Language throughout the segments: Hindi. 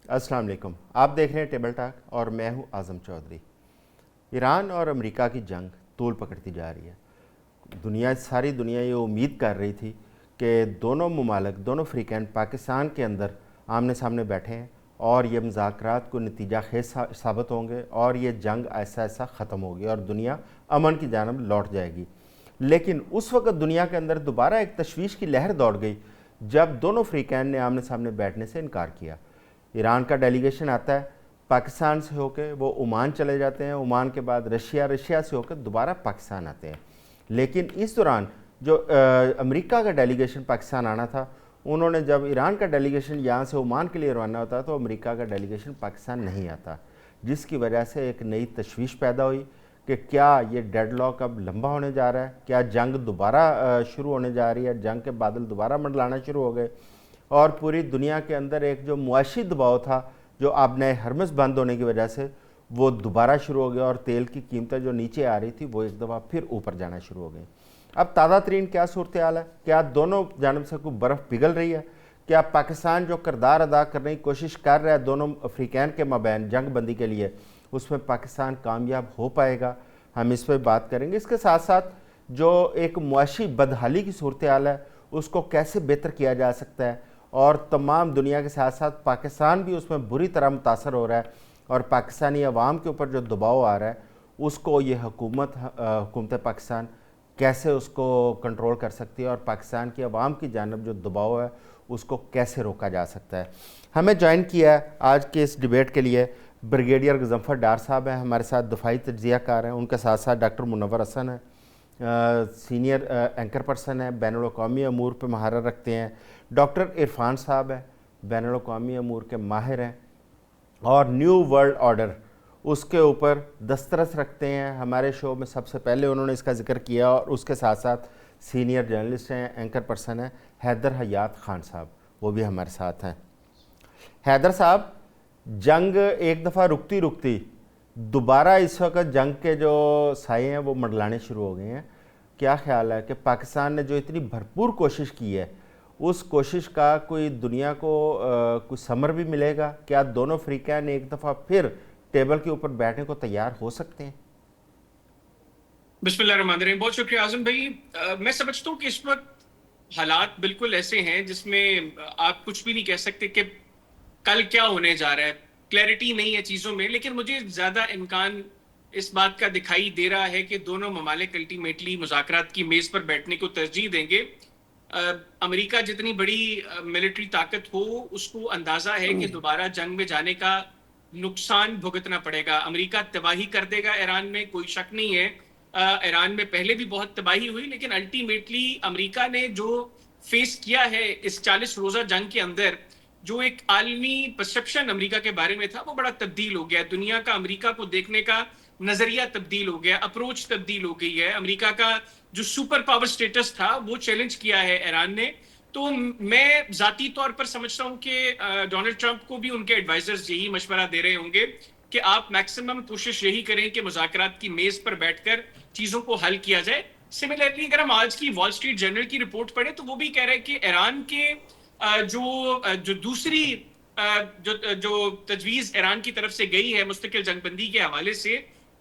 अस्सलाम वालेकुम। आप देख रहे हैं टेबल टॉक और मैं हूं आज़म चौधरी। ईरान और अमेरिका की जंग तूल पकड़ती जा रही है। सारी दुनिया ये उम्मीद कर रही थी कि दोनों ममालिक, दोनों फ्रीकैन पाकिस्तान के अंदर आमने सामने बैठे हैं और ये मुज़ाकरात को नतीजा खेज साबित होंगे और ये जंग ऐसा ऐसा ख़त्म होगी और दुनिया अमन की जानब लौट जाएगी। लेकिन उस वक्त दुनिया के अंदर दोबारा एक तशवीश की लहर दौड़ गई जब दोनों फ्रीकैन ने आमने सामने बैठने से इनकार किया। ईरान का डेलीगेशन आता है पाकिस्तान से होकर, वो ओमान चले जाते हैं, ओमान के बाद रशिया से होकर दोबारा पाकिस्तान आते हैं। लेकिन इस दौरान जो अमेरिका का डेलीगेशन पाकिस्तान आना था, उन्होंने जब ईरान का डेलीगेशन यहाँ से ओमान के लिए रवाना होता तो अमेरिका का डेलीगेशन पाकिस्तान नहीं आता, जिसकी वजह से एक नई तशवीश पैदा हुई कि क्या ये डेडलॉक अब लंबा होने जा रहा है, क्या जंग दोबारा शुरू होने जा रही है, जंग के बादल दोबारा मंडलाना शुरू हो गए और पूरी दुनिया के अंदर एक जो मुआशी दबाव था जो अब नए हरमस बंद होने की वजह से वो दोबारा शुरू हो गया और तेल की कीमतें जो नीचे आ रही थी वो एक दफ़ा फिर ऊपर जाना शुरू हो गई। अब ताज़ा तरीन क्या सूरत हाल है? क्या दोनों जानब से कोई बर्फ़ पिघल रही है? क्या पाकिस्तान जो किरदार अदा करने की कोशिश कर रहा है दोनों अफ्रीकैन के मबैन जंग बंदी के लिए, उसमें पाकिस्तान कामयाब हो पाएगा? हम इस पर बात करेंगे। इसके साथ साथ जो एक मुआशी बदहाली की सूरत हाल है उसको कैसे बेहतर किया जा सकता है और तमाम दुनिया के साथ साथ पाकिस्तान भी उसमें बुरी तरह मुतासर हो रहा है और पाकिस्तानी अवाम के ऊपर जो दबाव आ रहा है उसको ये हुकूमत पाकिस्तान कैसे उसको कंट्रोल कर सकती है और पाकिस्तान की अवाम की जानब जो दबाव है उसको कैसे रोका जा सकता है। हमें ज्वाइन किया है आज के इस डिबेट के लिए ब्रिगेडियर गजम्फर डार साहब हैं, हमारे साथ दफाई तज्जियाकार हैं, उनके साथ साथ डॉक्टर मुनव्वर हसन है, सीनियर एंकर पर्सन है, बैनुल-अक़वामी अमूर पर महारत रखते हैं। डॉक्टर इरफान साहब है, बैनुल-अक़वामी अमूर के माहिर हैं और न्यू वर्ल्ड ऑर्डर उसके ऊपर दस्तरस रखते हैं। हमारे शो में सबसे पहले उन्होंने इसका जिक्र किया और उसके साथ साथ सीनियर जर्नलिस्ट हैं, एंकर पर्सन हैं हैदर हयात ख़ान साहब, वो भी हमारे साथ हैं। हैदर साहब, जंग एक दफ़ा रुकती रुकती दोबारा इस वक्त जंग के जो साए हैं वो मंडलाने शुरू हो गए हैं। क्या ख्याल है कि पाकिस्तान ने जो इतनी भरपूर कोशिश की है उस कोशिश का कोई दुनिया को कुछ समर भी मिलेगा? क्या दोनों फ्रीकैन एक दफ़ा फिर टेबल के ऊपर बैठने को तैयार हो सकते हैं? बिस्मिल्लाहिर्रहमानिर्रहीम। बहुत शुक्रिया आज़म भाई। मैं समझता हूँ कि इस वक्त हालात बिल्कुल ऐसे हैं जिसमें आप कुछ भी नहीं कह सकते कि कल क्या होने जा रहा है। क्लैरिटी नहीं है चीज़ों में, लेकिन मुझे ज़्यादा इम्कान इस बात का दिखाई दे रहा है कि दोनों ममालिक अल्टीमेटली मुज़ाकरात की मेज़ पर बैठने को तरजीह देंगे। अमेरिका जितनी बड़ी मिलिट्री ताकत हो, उसको अंदाज़ा है कि दोबारा जंग में जाने का नुकसान भुगतना पड़ेगा। अमेरिका तबाही कर देगा ईरान में, कोई शक नहीं है। ईरान में पहले भी बहुत तबाही हुई, लेकिन अल्टीमेटली अमेरिका ने जो फेस किया है इस 40 रोज़ा जंग के अंदर, जो एक आलमी परसेप्शन अमेरिका के बारे में था वो बड़ा तब्दील हो गया। दुनिया का अमेरिका को देखने का नजरिया तब्दील हो गया, अप्रोच तब्दील हो गई है। अमेरिका का जो सुपर पावर स्टेटस था वो चैलेंज किया है ईरान ने। तो मैं जाती तौर पर समझता हूं कि डोनाल्ड ट्रंप को भी उनके एडवाइजर्स यही मशवरा दे रहे होंगे कि आप मैक्सिमम कोशिश यही करें कि मुज़ाकरात की मेज पर बैठकर चीजों को हल किया जाए। सिमिलरली अगर हम आज की वॉल स्ट्रीट जर्नल की रिपोर्ट पढ़े तो वो भी कह रहे हैं कि ईरान के जो दूसरी जो तजवीज ईरान की तरफ से गई है मुस्तकिल जंगबंदी के हवाले से,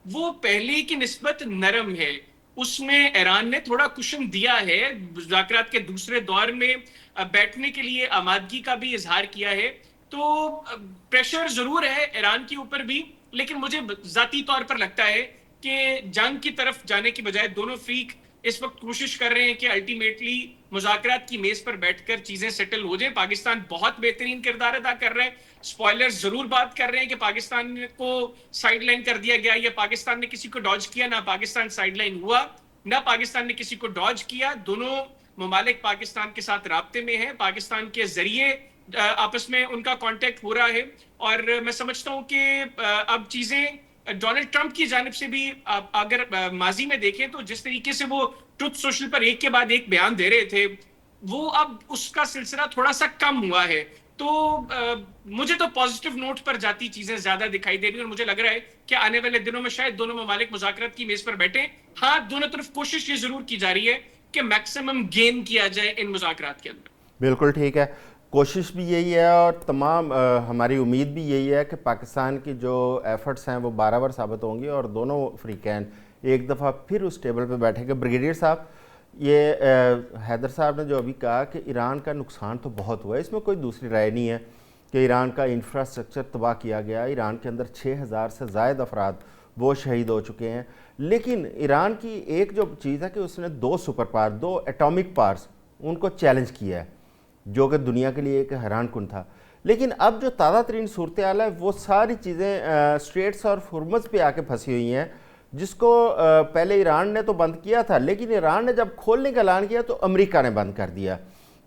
वो पहले की निस्बत नरम है। उसमें ईरान ने थोड़ा कुशन दिया है, मुज़ाकरात के दूसरे दौर में बैठने के लिए आमादगी का भी इजहार किया है। तो प्रेशर जरूर है ईरान के ऊपर भी, लेकिन मुझे जाती तौर पर लगता है कि जंग की तरफ जाने की बजाय दोनों फ्रीक इस वक्त कोशिश कर रहे हैं कि अल्टीमेटली मुज़ाकरात की मेज पर बैठकर चीजें सेटल हो जाए। पाकिस्तान बहुत बेहतरीन किरदार अदा कर रहा है। स्पॉयलर्स जरूर बात कर रहे हैं कि पाकिस्तान को साइडलाइन कर दिया गया, या पाकिस्तान ने किसी को डॉज किया। ना पाकिस्तान साइडलाइन हुआ, ना पाकिस्तान ने किसी को डॉज किया। दोनों ममालिक पाकिस्तान के साथ राब्ते में है, पाकिस्तान के जरिए आपस में उनका कांटेक्ट हो रहा है। और मैं समझता हूं कि अब चीजें डोनाल्ड ट्रंप की जानिब से भी अगर माजी में देखें तो जिस तरीके से वो ट्रुथ सोशल पर एक के बाद एक बयान दे रहे थे, वो अब उसका सिलसिला थोड़ा सा कम हुआ है। तो मुझे तो पॉजिटिव नोट पर जाती चीजें ज्यादा दिखाई दे रही है और मुझे लग रहा है कि आने वाले दिनों में शायद दोनों ममालिक मुज़ाकरात की मेज पर बैठे। हाँ, दोनों तरफ कोशिश ये जरूर की जा रही है कि मैक्सिमम गेन किया जाए इन मुज़ाकरात के अंदर। बिल्कुल ठीक है। कोशिश भी यही है और तमाम हमारी उम्मीद भी यही है कि पाकिस्तान की जो एफर्ट्स हैं वो बाराबर साबित होंगी और दोनों अफ्रीकैन एक दफ़ा फिर उस टेबल पे बैठेंगे। ब्रिगेडियर साहब, ये हैदर साहब ने जो अभी कहा कि ईरान का नुकसान तो बहुत हुआ है, इसमें कोई दूसरी राय नहीं है कि ईरान का इंफ्रास्ट्रक्चर तबाह किया गया। ईरान के अंदर 6000 से ज़ायद अफराद वो शहीद हो चुके हैं। लेकिन ईरान की एक जो चीज़ है कि उसने 2 सुपर पावर, 2 एटॉमिक पावर्स, उनको चैलेंज किया है, जो कि दुनिया के लिए एक हैरान कुन था। लेकिन अब जो ताज़ा तरीन सूरत हाल है वो सारी चीज़ें स्ट्रेट्स और हुर्मुज़ पे आके फंसी हुई हैं, जिसको पहले ईरान ने तो बंद किया था, लेकिन ईरान ने जब खोलने का ऐलान किया तो अमेरिका ने बंद कर दिया।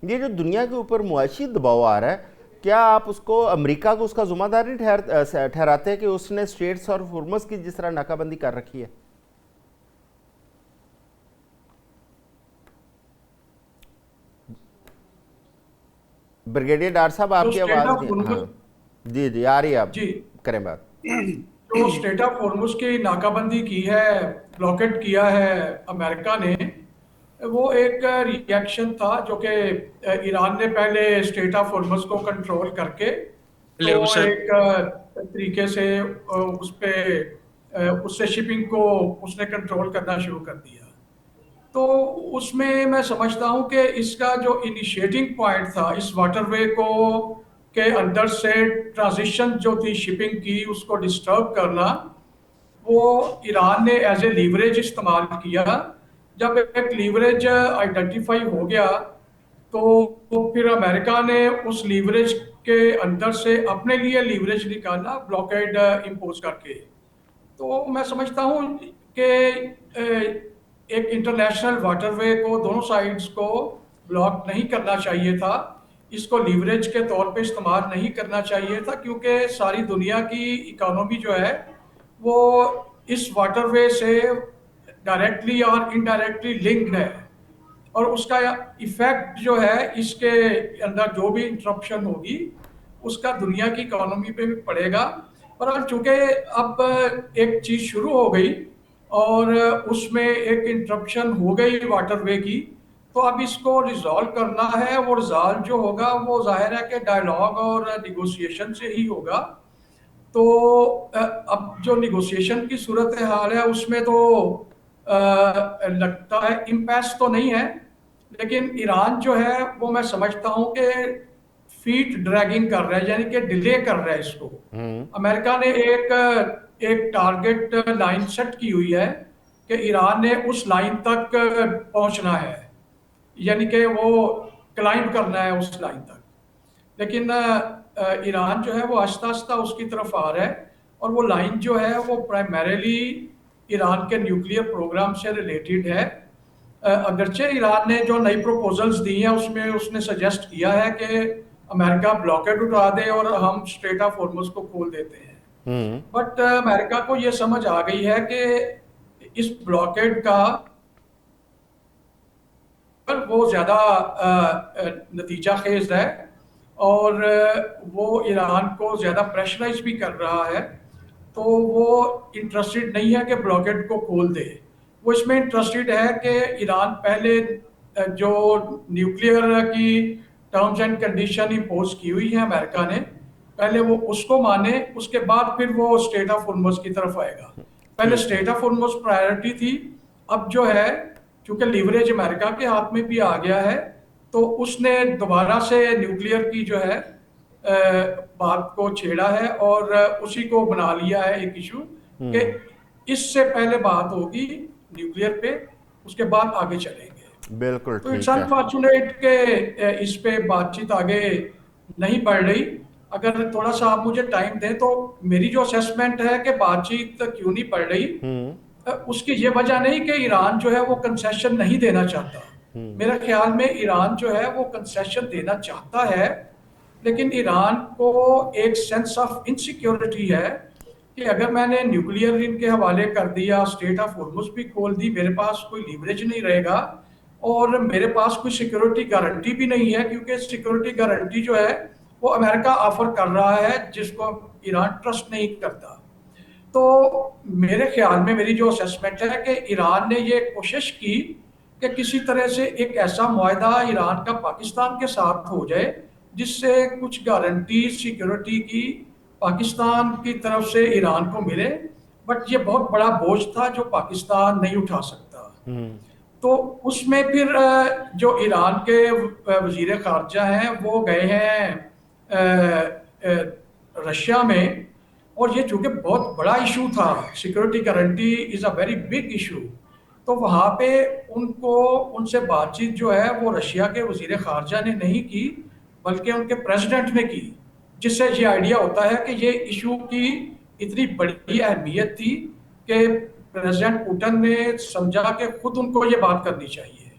ये जो दुनिया के ऊपर मुआशी दबाव आ रहा है, क्या आप उसको अमेरिका को उसका ज़िम्मेदार नहीं ठहराते कि उसने स्ट्रेट्स और हुर्मुज़ की जिस तरह नाकाबंदी कर रखी है? ब्रिगेडियर डार साहब, जो आपकी स्टेट आवाज़ ऑफ नहीं। हाँ हॉर्मुज जी जी, आ रही है, आप जी, करें बात। जो स्टेट ऑफ हॉर्मुज की नाकाबंदी की है, ब्लॉकेट किया है अमेरिका ने, वो एक रिएक्शन था जो कि ईरान ने पहले स्टेट ऑफ हॉर्मुज को कंट्रोल करके तो हेलो सर। एक तरीके से उस पे उससे शिपिंग को उसने कंट्रोल करना शुरू कर दिया। तो उसमें मैं समझता हूँ कि इसका जो इनिशिएटिंग पॉइंट था इस वाटरवे को के अंदर से ट्रांजिशन जो थी शिपिंग की उसको डिस्टर्ब करना, वो ईरान ने एज ए लीवरेज इस्तेमाल किया। जब एक लीवरेज आइडेंटिफाई हो गया तो फिर अमेरिका ने उस लीवरेज के अंदर से अपने लिए लीवरेज निकाला, ब्लॉकेड इम्पोज करके। तो मैं समझता हूँ कि एक इंटरनेशनल वाटरवे को दोनों साइड्स को ब्लॉक नहीं करना चाहिए था, इसको लीवरेज के तौर पे इस्तेमाल नहीं करना चाहिए था, क्योंकि सारी दुनिया की इकोनॉमी जो है वो इस वाटरवे से डायरेक्टली और इनडायरेक्टली लिंक्ड है, और उसका इफेक्ट जो है इसके अंदर जो भी इंटरप्शन होगी उसका दुनिया की इकोनॉमी पे भी पड़ेगा। पर चूंकि अब एक चीज शुरू हो गई और उसमें एक इंटरप्शन हो गई वाटरवे की, तो अब इसको रिजॉल्व करना है। वो रिजॉल्व जो होगा वो जाहिर है कि डायलॉग और निगोशिएशन से ही होगा। तो अब जो निगोशिएशन की सूरत हाल है उसमें तो लगता है इम्पैस तो नहीं है, लेकिन ईरान जो है वो मैं समझता हूँ कि फीट ड्रैगिंग कर रहा है, यानी कि डिले कर रहा है इसको। अमेरिका ने एक एक टारगेट लाइन सेट की हुई है कि ईरान ने उस लाइन तक पहुंचना है, यानी कि वो क्लाइंब करना है उस लाइन तक। लेकिन ईरान जो है वो आस्ता आस्ता उसकी तरफ आ रहा है, और वो लाइन जो है वो प्राइमरीली ईरान के न्यूक्लियर प्रोग्राम से रिलेटेड है। अगरचे ईरान ने जो नई प्रपोजल्स दी हैं उसमें उसने सजेस्ट किया है कि अमेरिका ब्लॉकेड उठा दे और हम स्ट्रेट ऑफ हॉर्मुज को खोल देते हैं। बट अमेरिका को ये समझ आ गई है कि इस ब्लॉकेड का वो ज्यादा नतीजा खेज है, और वो ईरान को ज्यादा प्रेशराइज भी कर रहा है। तो वो इंटरेस्टेड नहीं है कि ब्लॉकेड को खोल दे, वो इसमें इंटरेस्टेड है कि ईरान पहले जो न्यूक्लियर की टर्म्स एंड कंडीशन इम्पोज की हुई है अमेरिका ने, पहले वो उसको माने, उसके बाद फिर वो स्टेट ऑफ हॉर्मुज की तरफ आएगा। पहले ठीक है। स्टेट ऑफ हॉर्मुज प्रायोरिटी थी, अब जो है क्योंकि लीवरेज अमेरिका के हाथ में भी आ गया है, तो उसने दोबारा से न्यूक्लियर की जो है बात को छेड़ा है और उसी को बना लिया है एक इशू कि इससे पहले बात होगी न्यूक्लियर पे, उसके बाद आगे चलेंगे। बिल्कुल तो इट्स ठीक है। अनफॉर्चुनेट के इस पे बातचीत आगे नहीं बढ़ रही। अगर थोड़ा सा आप मुझे टाइम दें तो मेरी जो असेसमेंट है कि बातचीत क्यों नहीं बढ़ रही, उसकी ये वजह नहीं कि ईरान जो है वो कंसेशन नहीं देना चाहता। मेरे ख्याल में ईरान जो है वो कंसेशन देना चाहता है, लेकिन ईरान को एक सेंस ऑफ इनसिक्योरिटी है कि अगर मैंने न्यूक्लियर इनके हवाले कर दिया, स्टेट ऑफ हॉर्मुज भी खोल दी, मेरे पास कोई लीवरेज नहीं रहेगा और मेरे पास कोई सिक्योरिटी गारंटी भी नहीं है, क्योंकि सिक्योरिटी गारंटी जो है वो अमेरिका ऑफर कर रहा है जिसको ईरान ट्रस्ट नहीं करता। तो मेरे ख्याल में मेरी जो असेसमेंट है कि ईरान ने ये कोशिश की कि किसी तरह से एक ऐसा मुआहदा ईरान का पाकिस्तान के साथ हो जाए जिससे कुछ गारंटी सिक्योरिटी की पाकिस्तान की तरफ से ईरान को मिले, बट ये बहुत बड़ा बोझ था जो पाकिस्तान नहीं उठा सकता। तो उसमें फिर जो ईरान के वजीर खारजा हैं वो गए हैं रशिया में, और ये चूंकि बहुत बड़ा इशू था, security guarantee is a very big issue, तो वहाँ पे उनको उनसे बातचीत जो है वो रशिया के वजीर खारजा ने नहीं की, बल्कि उनके प्रेसिडेंट ने की, जिससे ये आइडिया होता है कि ये इशू की इतनी बड़ी अहमियत थी कि प्रेसिडेंट पुतिन ने समझा कि खुद उनको ये बात करनी चाहिए।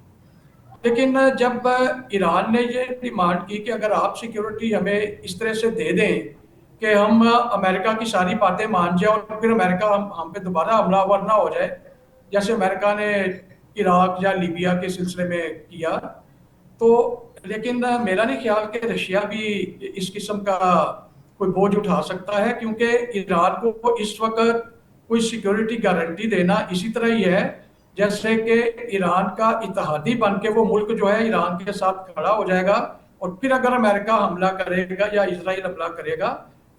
लेकिन जब ईरान ने ये डिमांड की कि अगर आप सिक्योरिटी हमें इस तरह से दे दें कि हम अमेरिका की सारी बातें मान जाए और फिर अमेरिका हम पे दोबारा हमलावर ना हो जाए, जैसे अमेरिका ने इराक या लीबिया के सिलसिले में किया, तो लेकिन मेरा नहीं ख्याल कि रशिया भी इस किस्म का कोई बोझ उठा सकता है, क्योंकि ईरान को इस वक्त कोई सिक्योरिटी गारंटी देना इसी तरह ही है जैसे कि ईरान का इत्तेहादी बन के वो मुल्क जो है ईरान के साथ खड़ा हो जाएगा, और फिर अगर अमेरिका हमला करेगा या इसराइल हमला करेगा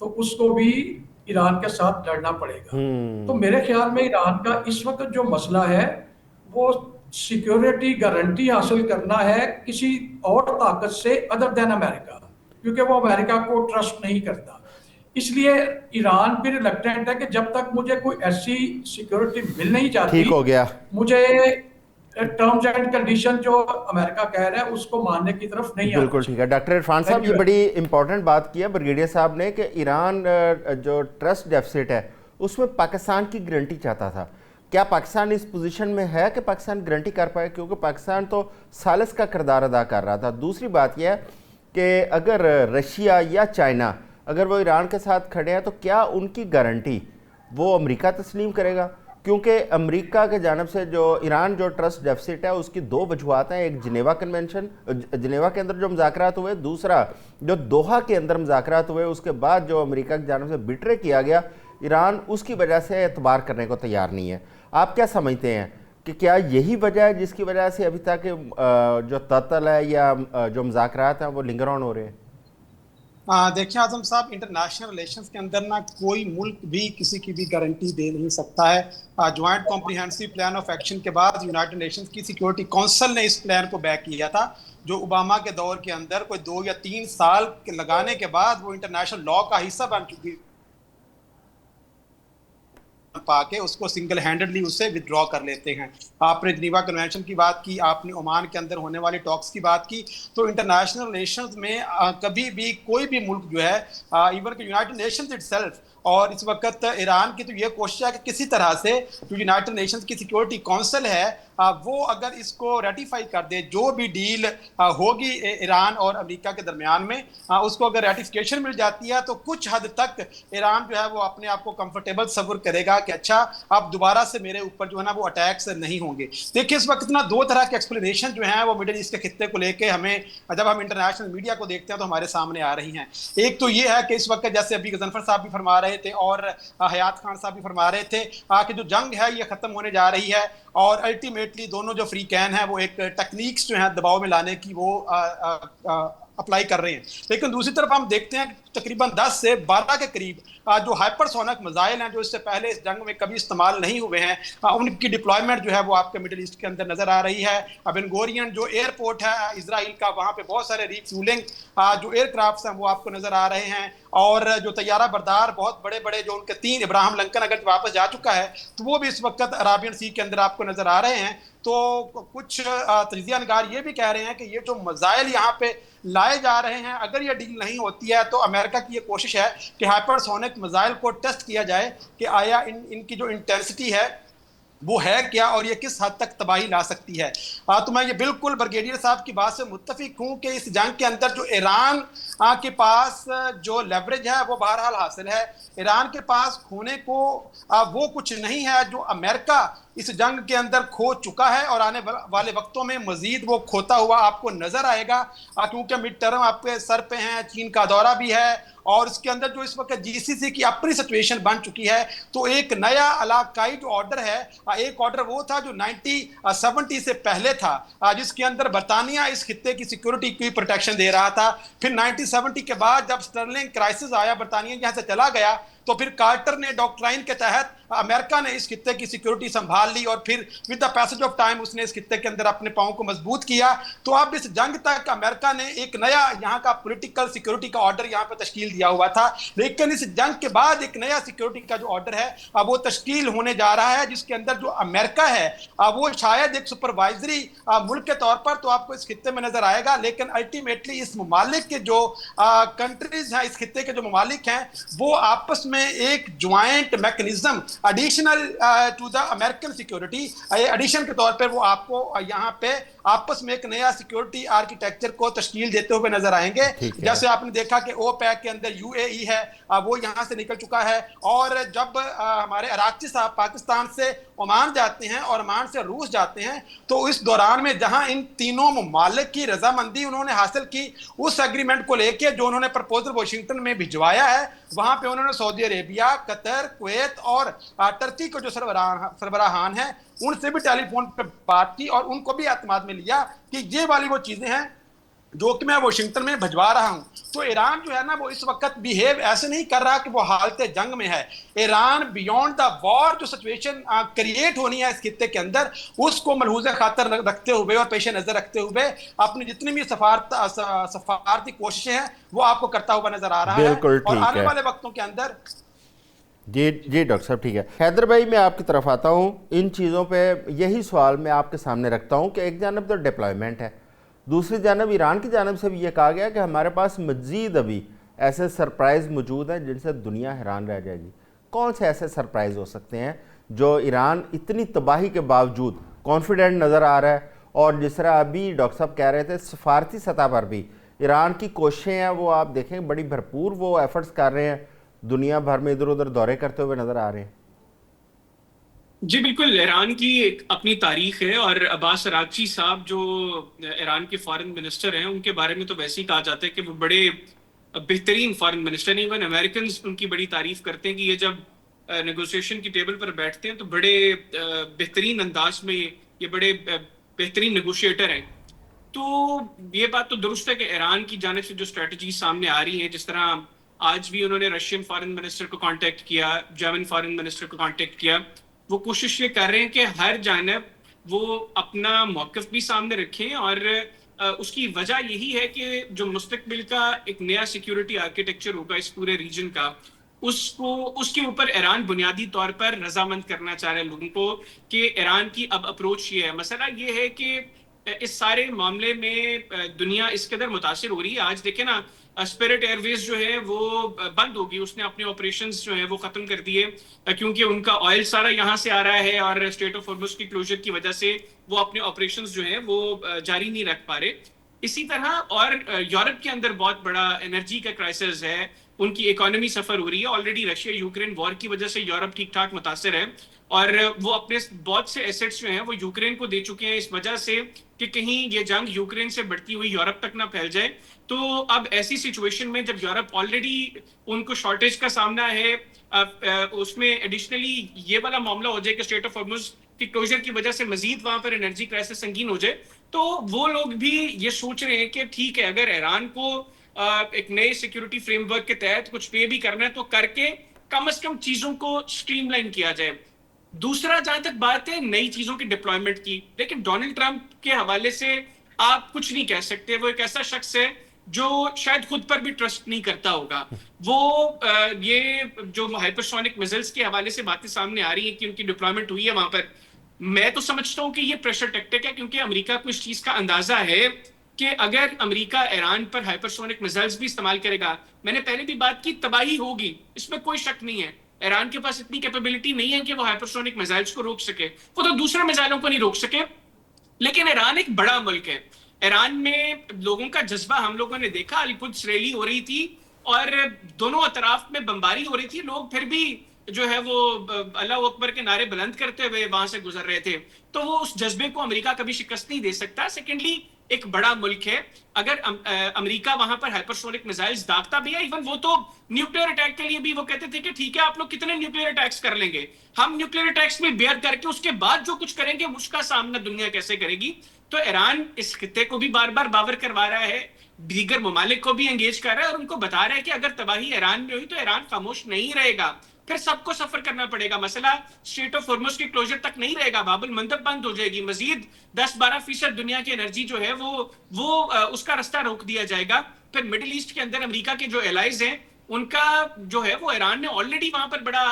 तो उसको भी ईरान के साथ लड़ना पड़ेगा। तो मेरे ख्याल में ईरान का इस वक्त जो मसला है वो सिक्योरिटी गारंटी हासिल करना है किसी और ताकत से अदर देन अमेरिका, क्योंकि वो अमेरिका को ट्रस्ट नहीं करता। इसलिए ईरान भी रिलक्टेंट है कि जब तक मुझे कोई ऐसी सिक्योरिटी मिल नहीं जाती, ठीक हो गया। मुझे टर्म्स एंड कंडीशन जो अमेरिका कह रहा है उसको मानने की तरफ नहीं आना बिल्कुल ठीक है। चाहिए। डॉक्टर इरफान साहब, थैंक ये यू। बड़ी इंपॉर्टेंट बात की है ब्रिगेडियर साहब ने कि ईरान जो ट्रस्ट डेफिसिट है उसमें पाकिस्तान की गारंटी चाहता था। क्या पाकिस्तान इस पोजीशन में है कि पाकिस्तान गारंटी कर पाए? क्योंकि पाकिस्तान तो सालिस का किरदार अदा कर रहा था। दूसरी बात यह है कि अगर रशिया या चाइना अगर वो ईरान के साथ खड़े हैं तो क्या उनकी गारंटी वो अमेरिका तस्लीम करेगा? क्योंकि अमेरिका के जानब से जो ईरान जो ट्रस्ट डेफिसिट है उसकी दो वजूहत हैं। एक जिनेवा कन्वेंशन, जिनेवा के अंदर जो मुज़ाकरात हुए, दूसरा जो दोहा के अंदर मुज़ाकरात हुए उसके बाद जो अमेरिका की जानब से बिटरे किया गया, ईरान उसकी वजह से एतबार करने को तैयार नहीं है। आप क्या समझते हैं कि क्या यही वजह है जिसकी वजह से अभी तक जो ततल है या जो मुज़ाकरात हैं वो लिंगर ऑन हो रहे हैं? देखिए आजम साहब, इंटरनेशनल रिलेशंस के अंदर ना कोई मुल्क भी किसी की भी गारंटी दे नहीं सकता है। Joint comprehensive plan of action के बाद यूनाइटेड नेशंस की सिक्योरिटी काउंसिल ने इस प्लान को बैक किया था, जो ओबामा के दौर के अंदर कोई 2 या 3 साल लगाने के बाद वो इंटरनेशनल लॉ का हिस्सा बन चुकी पाके उसको सिंगल हैंडेडली उससे विड्रॉ कर लेते हैं। आपने जिनेवा कन्वेंशन की बात की, आपने ओमान के अंदर होने वाली टॉक्स की बात की, तो इंटरनेशनल रिलेशंस में कभी भी कोई भी मुल्क जो है, इवन कि यूनाइटेड नेशंस इटसेल्फ, और इस वक्त ईरान की तो ये कोशिश है कि किसी तरह से जो यूनाइटेड नेशंस की सिक्योरिटी काउंसिल है वो अगर इसको रेटिफाई कर दे, जो भी डील होगी ईरान और अमेरिका के दरमियान में, उसको अगर रेटिफिकेशन मिल जाती है तो कुछ हद तक ईरान जो है वो अपने आप को कंफर्टेबल तस्वर करेगा कि अच्छा अब दोबारा से मेरे ऊपर जो है ना वो अटैक्स नहीं होंगे। देखिए इस वक्त ना दो तरह के एक्सप्लेनेशन जो है वो मिडिल ईस्ट के खित्ते को लेके हमें, जब हम इंटरनेशनल मीडिया को देखते हैं तो हमारे सामने आ रही हैं। एक तो ये है कि इस वक्त जैसे अभी गजनफर साहब भी फरमा रहे थे और हयात खान साहब भी फरमा रहे थे कि जो जंग है ये खत्म होने जा रही है, और अल्टीमेटली दोनों जो फ्री कैन है वो एक टेक्निक्स जो है दबाव में लाने की वो अप्लाई कर रहे हैं। लेकिन दूसरी तरफ हम देखते हैं तकरीबन 10 से 12 के करीब जो हाइपरसोनिक मिसाइल हैं जो इससे पहले इस जंग में कभी इस्तेमाल नहीं हुए हैं, उनकी डिप्लॉयमेंट जो है वो आपके मिडिल ईस्ट के अंदर नजर आ रही है। बेन गोरियन जो एयरपोर्ट है इजराइल का, वहाँ पे बहुत सारे रीफ्यूलिंग जो एयरक्राफ्ट हैं वो आपको नजर आ रहे हैं, और जो तैयारा बरदार बहुत बड़े बड़े जो उनके 3 इब्राहिम लिंकन अगर वापस जा चुका है तो वो भी इस वक्त अराबियन सी के अंदर आपको नजर आ रहे हैं। तो कुछ तजिया निगार ये भी कह रहे हैं कि ये जो मिसाइल यहाँ पे लाए जा रहे हैं, अगर ये डील नहीं होती है तो अमेरिका की ये कोशिश है कि हाइपरसोनिक मिसाइल को टेस्ट किया जाए कि आया इनकी जो इंटेंसिटी है वो है क्या और ये किस हद तक तबाही ला सकती है। तो मैं ये बिल्कुल ब्रिगेडियर साहब की बात से मुत्तफिक हूँ कि इस जंग के अंदर जो ईरान के पास जो लेवरेज है वो बहरहाल हासिल है। ईरान के पास खोने को वो कुछ नहीं है जो अमेरिका इस जंग के अंदर खो चुका है और आने वाले वक्तों में मजीद वो खोता हुआ आपको नजर आएगा, क्योंकि मिड टर्म आपके सर पे हैं, चीन का दौरा भी है और इसके अंदर जो इस वक्त जीसीसी की अपनी सिचुएशन बन चुकी है। तो एक नया इलाकाई जो ऑर्डर है, एक ऑर्डर वो था जो 1970 से पहले था, जिसके अंदर बरतानिया इस खित्ते की सिक्योरिटी की प्रोटेक्शन दे रहा था। फिर 1970 के बाद जब स्टर्लिंग क्राइसिस आया, बरतानिया यहाँ से चला गया, तो फिर कार्टर ने डॉक्ट्राइन के तहत अमेरिका ने इस खित्ते की सिक्योरिटी संभाल ली और फिर with the passage of time उसने इस खित्ते के अंदर अपने पांव को मजबूत किया। तो अब इस जंग तक अमेरिका ने एक नया यहाँ का पॉलिटिकल सिक्योरिटी का ऑर्डर यहाँ पे तश्कील दिया हुआ था, लेकिन इस जंग के बाद एक नया सिक्योरिटी का जो ऑर्डर है अब वो तश्कील होने जा रहा है, जिसके अंदर जो अमेरिका है वो शायद एक सुपरवाइजरी मुल्क के तौर पर तो आपको इस खित्ते में नजर आएगा, लेकिन अल्टीमेटली इस ममालिक के जो कंट्रीज हैं, इस खित्ते के जो ममालिक हैं, वो आपस में एक joint mechanism additional to the American security, addition के तौर पर वो आपको यहाँ पे आपस में एक नया सिक्योरिटी आर्किटेक्चर को तश्कील देते हुए नजर आएंगे। जैसे आपने देखा कि ओपेक के अंदर यूएई है, वो यहाँ से निकल चुका है, और जब हमारे अराक्ची साहब पाकिस्तान से ओमान जाते हैं और ओमान से रूस जाते हैं, तो इस दौरान में जहां इन तीनों ममालिक की रजामंदी उन्होंने हासिल की, उस एग्रीमेंट को लेके जो उन्होंने प्रपोजल वाशिंगटन में भिजवाया है, वहां पे उन्होंने सऊदी अरेबिया, कतर, कुवैत और टर्की को जो सरबराहान है उनसे भी टेलीफोन पे बात की और उनको भी एतमाद में लिया कि ये वाली वो चीजें हैं जो कि मैं वाशिंगटन में भिजवा रहा हूं। तो ईरान जो है ना, वो इस वक्त बिहेव ऐसे नहीं कर रहा कि वो हालत जंग में है। ईरान बियॉन्ड द वॉर जो सिचुएशन क्रिएट होनी है इस खित्ते के अंदर, उसको मलहूज खातर रखते हुए और पेश नजर रखते हुए अपनी जितनी भी सफारती कोशिशें हैं वो आपको करता हुआ नजर आ रहा है। और आने वाले वक्तों के अंदर जी डॉक्टर साहब, ठीक है। हैदर भाई, मैं आपकी तरफ आता हूँ। इन चीज़ों पे यही सवाल मैं आपके सामने रखता हूँ कि एक जानब तो डिप्लॉयमेंट है, दूसरी जानब ईरान की जानब से भी ये कहा गया कि हमारे पास मज़ीद अभी ऐसे सरप्राइज़ मौजूद हैं जिनसे दुनिया हैरान रह जाएगी। कौन से ऐसे सरप्राइज़ हो सकते हैं जो ईरान इतनी तबाही के बावजूद कॉन्फिडेंट नज़र आ रहा है? और जिस तरह अभी डॉक्टर साहब कह रहे थे, सफारती सतह पर भी ईरान की कोशिशें हैं, वो आप देखें बड़ी भरपूर वो एफर्ट्स कर रहे हैं, दुनिया भर में इधर उधर दौरे करते हुए नजर आ रहे हैं। जी बिल्कुल, ईरान की एक अपनी तारीख है और अब्बास अरागची साहब जो ईरान के फॉरेन मिनिस्टर हैं, उनके बारे में तो वैसे ही कहा जाता है कि वो बड़े बेहतरीन फॉरेन मिनिस्टर हैं। इवन अमेरिकन उनकी बड़ी तारीफ करते हैं कि ये जब नेगोशिएशन की टेबल पर बैठते हैं तो बड़े बेहतरीन अंदाज में ये बड़े बेहतरीन नेगोशिएटर हैं। तो ये बात तो दुरुस्त है कि ईरान की जानिब से जो स्ट्रेटजी सामने आ रही है, जिस तरह आज भी उन्होंने रशियन फॉरेन मिनिस्टर को कांटेक्ट किया, जर्मन फॉरेन मिनिस्टर को कांटेक्ट किया, वो कोशिश ये कर रहे हैं कि हर जानब वो अपना मौक़िफ़ भी सामने रखें। और उसकी वजह यही है कि जो मुस्तकबिल का एक नया सिक्योरिटी आर्किटेक्चर होगा इस पूरे रीजन का, उसके ऊपर ईरान बुनियादी तौर पर रजामंद करना चाह रहे हैं लोगों को कि ईरान की अब अप्रोच ये है। मसला ये है कि इस सारे मामले में दुनिया इस कदर मुतासिर हो रही है। आज देखें ना, स्पिरिट एयरवेज जो है वो बंद होगी, उसने अपने ऑपरेशंस जो है वो खत्म कर दिए क्योंकि उनका ऑयल सारा यहाँ से आ रहा है और स्ट्रेट ऑफ हॉर्मुज़ की क्लोजर की वजह से वो अपने ऑपरेशंस जो है वो जारी नहीं रख पा रहे। इसी तरह और यूरोप के अंदर बहुत बड़ा एनर्जी का क्राइसिस है, उनकी इकोनॉमी सफर हो रही है। ऑलरेडी रशिया यूक्रेन वॉर की वजह से यूरोप ठीक ठाक मुतासिर है और वो अपने बहुत से एसेट्स जो हैं वो यूक्रेन को दे चुके हैं इस वजह से कि कहीं ये जंग यूक्रेन से बढ़ती हुई यूरोप तक ना फैल जाए। तो अब ऐसी सिचुएशन में जब यूरोप ऑलरेडी उनको शॉर्टेज का सामना है, उसमें एडिशनली ये वाला मामला हो जाए कि स्ट्रेट ऑफ हॉर्मुज़ की क्लोजर की वजह से मजीद वहां पर एनर्जी क्राइसिस संगीन हो जाए, तो वो लोग भी ये सोच रहे हैं कि ठीक है, अगर ईरान को एक नए सिक्योरिटी फ्रेमवर्क के तहत कुछ पे भी करना है तो करके कम से कम चीजों को स्ट्रीमलाइन किया जाए। दूसरा, जहां तक बात है नई चीजों की डिप्लॉयमेंट की, लेकिन डोनाल्ड ट्रंप के हवाले से आप कुछ नहीं कह सकते। वो एक ऐसा शख्स है जो शायद खुद पर भी ट्रस्ट नहीं करता होगा। वो ये जो हाइपरसोनिक मिसाइल्स के हवाले से बातें सामने आ रही हैं कि उनकी डिप्लॉयमेंट हुई है वहां पर, मैं तो समझता हूं कि ये प्रेशर टैक्टिक है, क्योंकि अमेरिका को इस चीज का अंदाजा है कि अगर अमेरिका ईरान पर हाइपरसोनिक मिसाइल्स भी इस्तेमाल करेगा, मैंने पहले भी बात की, तबाही होगी, इसमें कोई शक नहीं है। ईरान के पास इतनी कैपेबिलिटी नहीं है कि वो हाइपरसोनिक मिसाइल्स को रोक सके, वो तो दूसरे मिसाइलों को नहीं रोक सके। लेकिन ईरान एक बड़ा मुल्क है, ईरान में लोगों का जज्बा हम लोगों ने देखा, अल-कुद्स रैली हो रही थी और दोनों अतराफ में बमबारी हो रही थी, लोग फिर भी जो है वो अल्लाह अकबर के नारे बुलंद करते हुए वहां से गुजर रहे थे, तो वो उस जज्बे को अमेरिका कभी शिकस्त नहीं दे सकता। सेकेंडली, एक बड़ा मुल्क है, अगर अमेरिका वहां पर हाइपरसोनिक मिसाइल्स दागता भी है, इवन वो तो न्यूक्लियर अटैक के लिए भी वो कहते थे कि ठीक है आप लोग कितने न्यूक्लियर अटैक्स कर लेंगे, हम न्यूक्लियर अटैक्स में बेयर करके उसके बाद जो कुछ करेंगे उसका सामना दुनिया कैसे करेगी। तो ईरान इस खित्ते को भी बार बार बावर करवा रहा है, दीगर ममालिक को भी एंगेज कर रहा है और उनको बता रहा है कि अगर तबाही ईरान में हुई तो ईरान खामोश नहीं रहेगा, फिर सबको सफर करना पड़ेगा। मसला स्ट्रेट ऑफ हॉर्मुज के क्लोजर तक नहीं रहेगा, बाबुल मंदब बंद हो जाएगी, मजीद 10-12% दुनिया की एनर्जी जो है वो उसका रास्ता रोक दिया जाएगा। फिर मिडिल ईस्ट के अंदर अमेरिका के जो एलाइज हैं उनका जो है वो, ईरान ने ऑलरेडी वहां पर बड़ा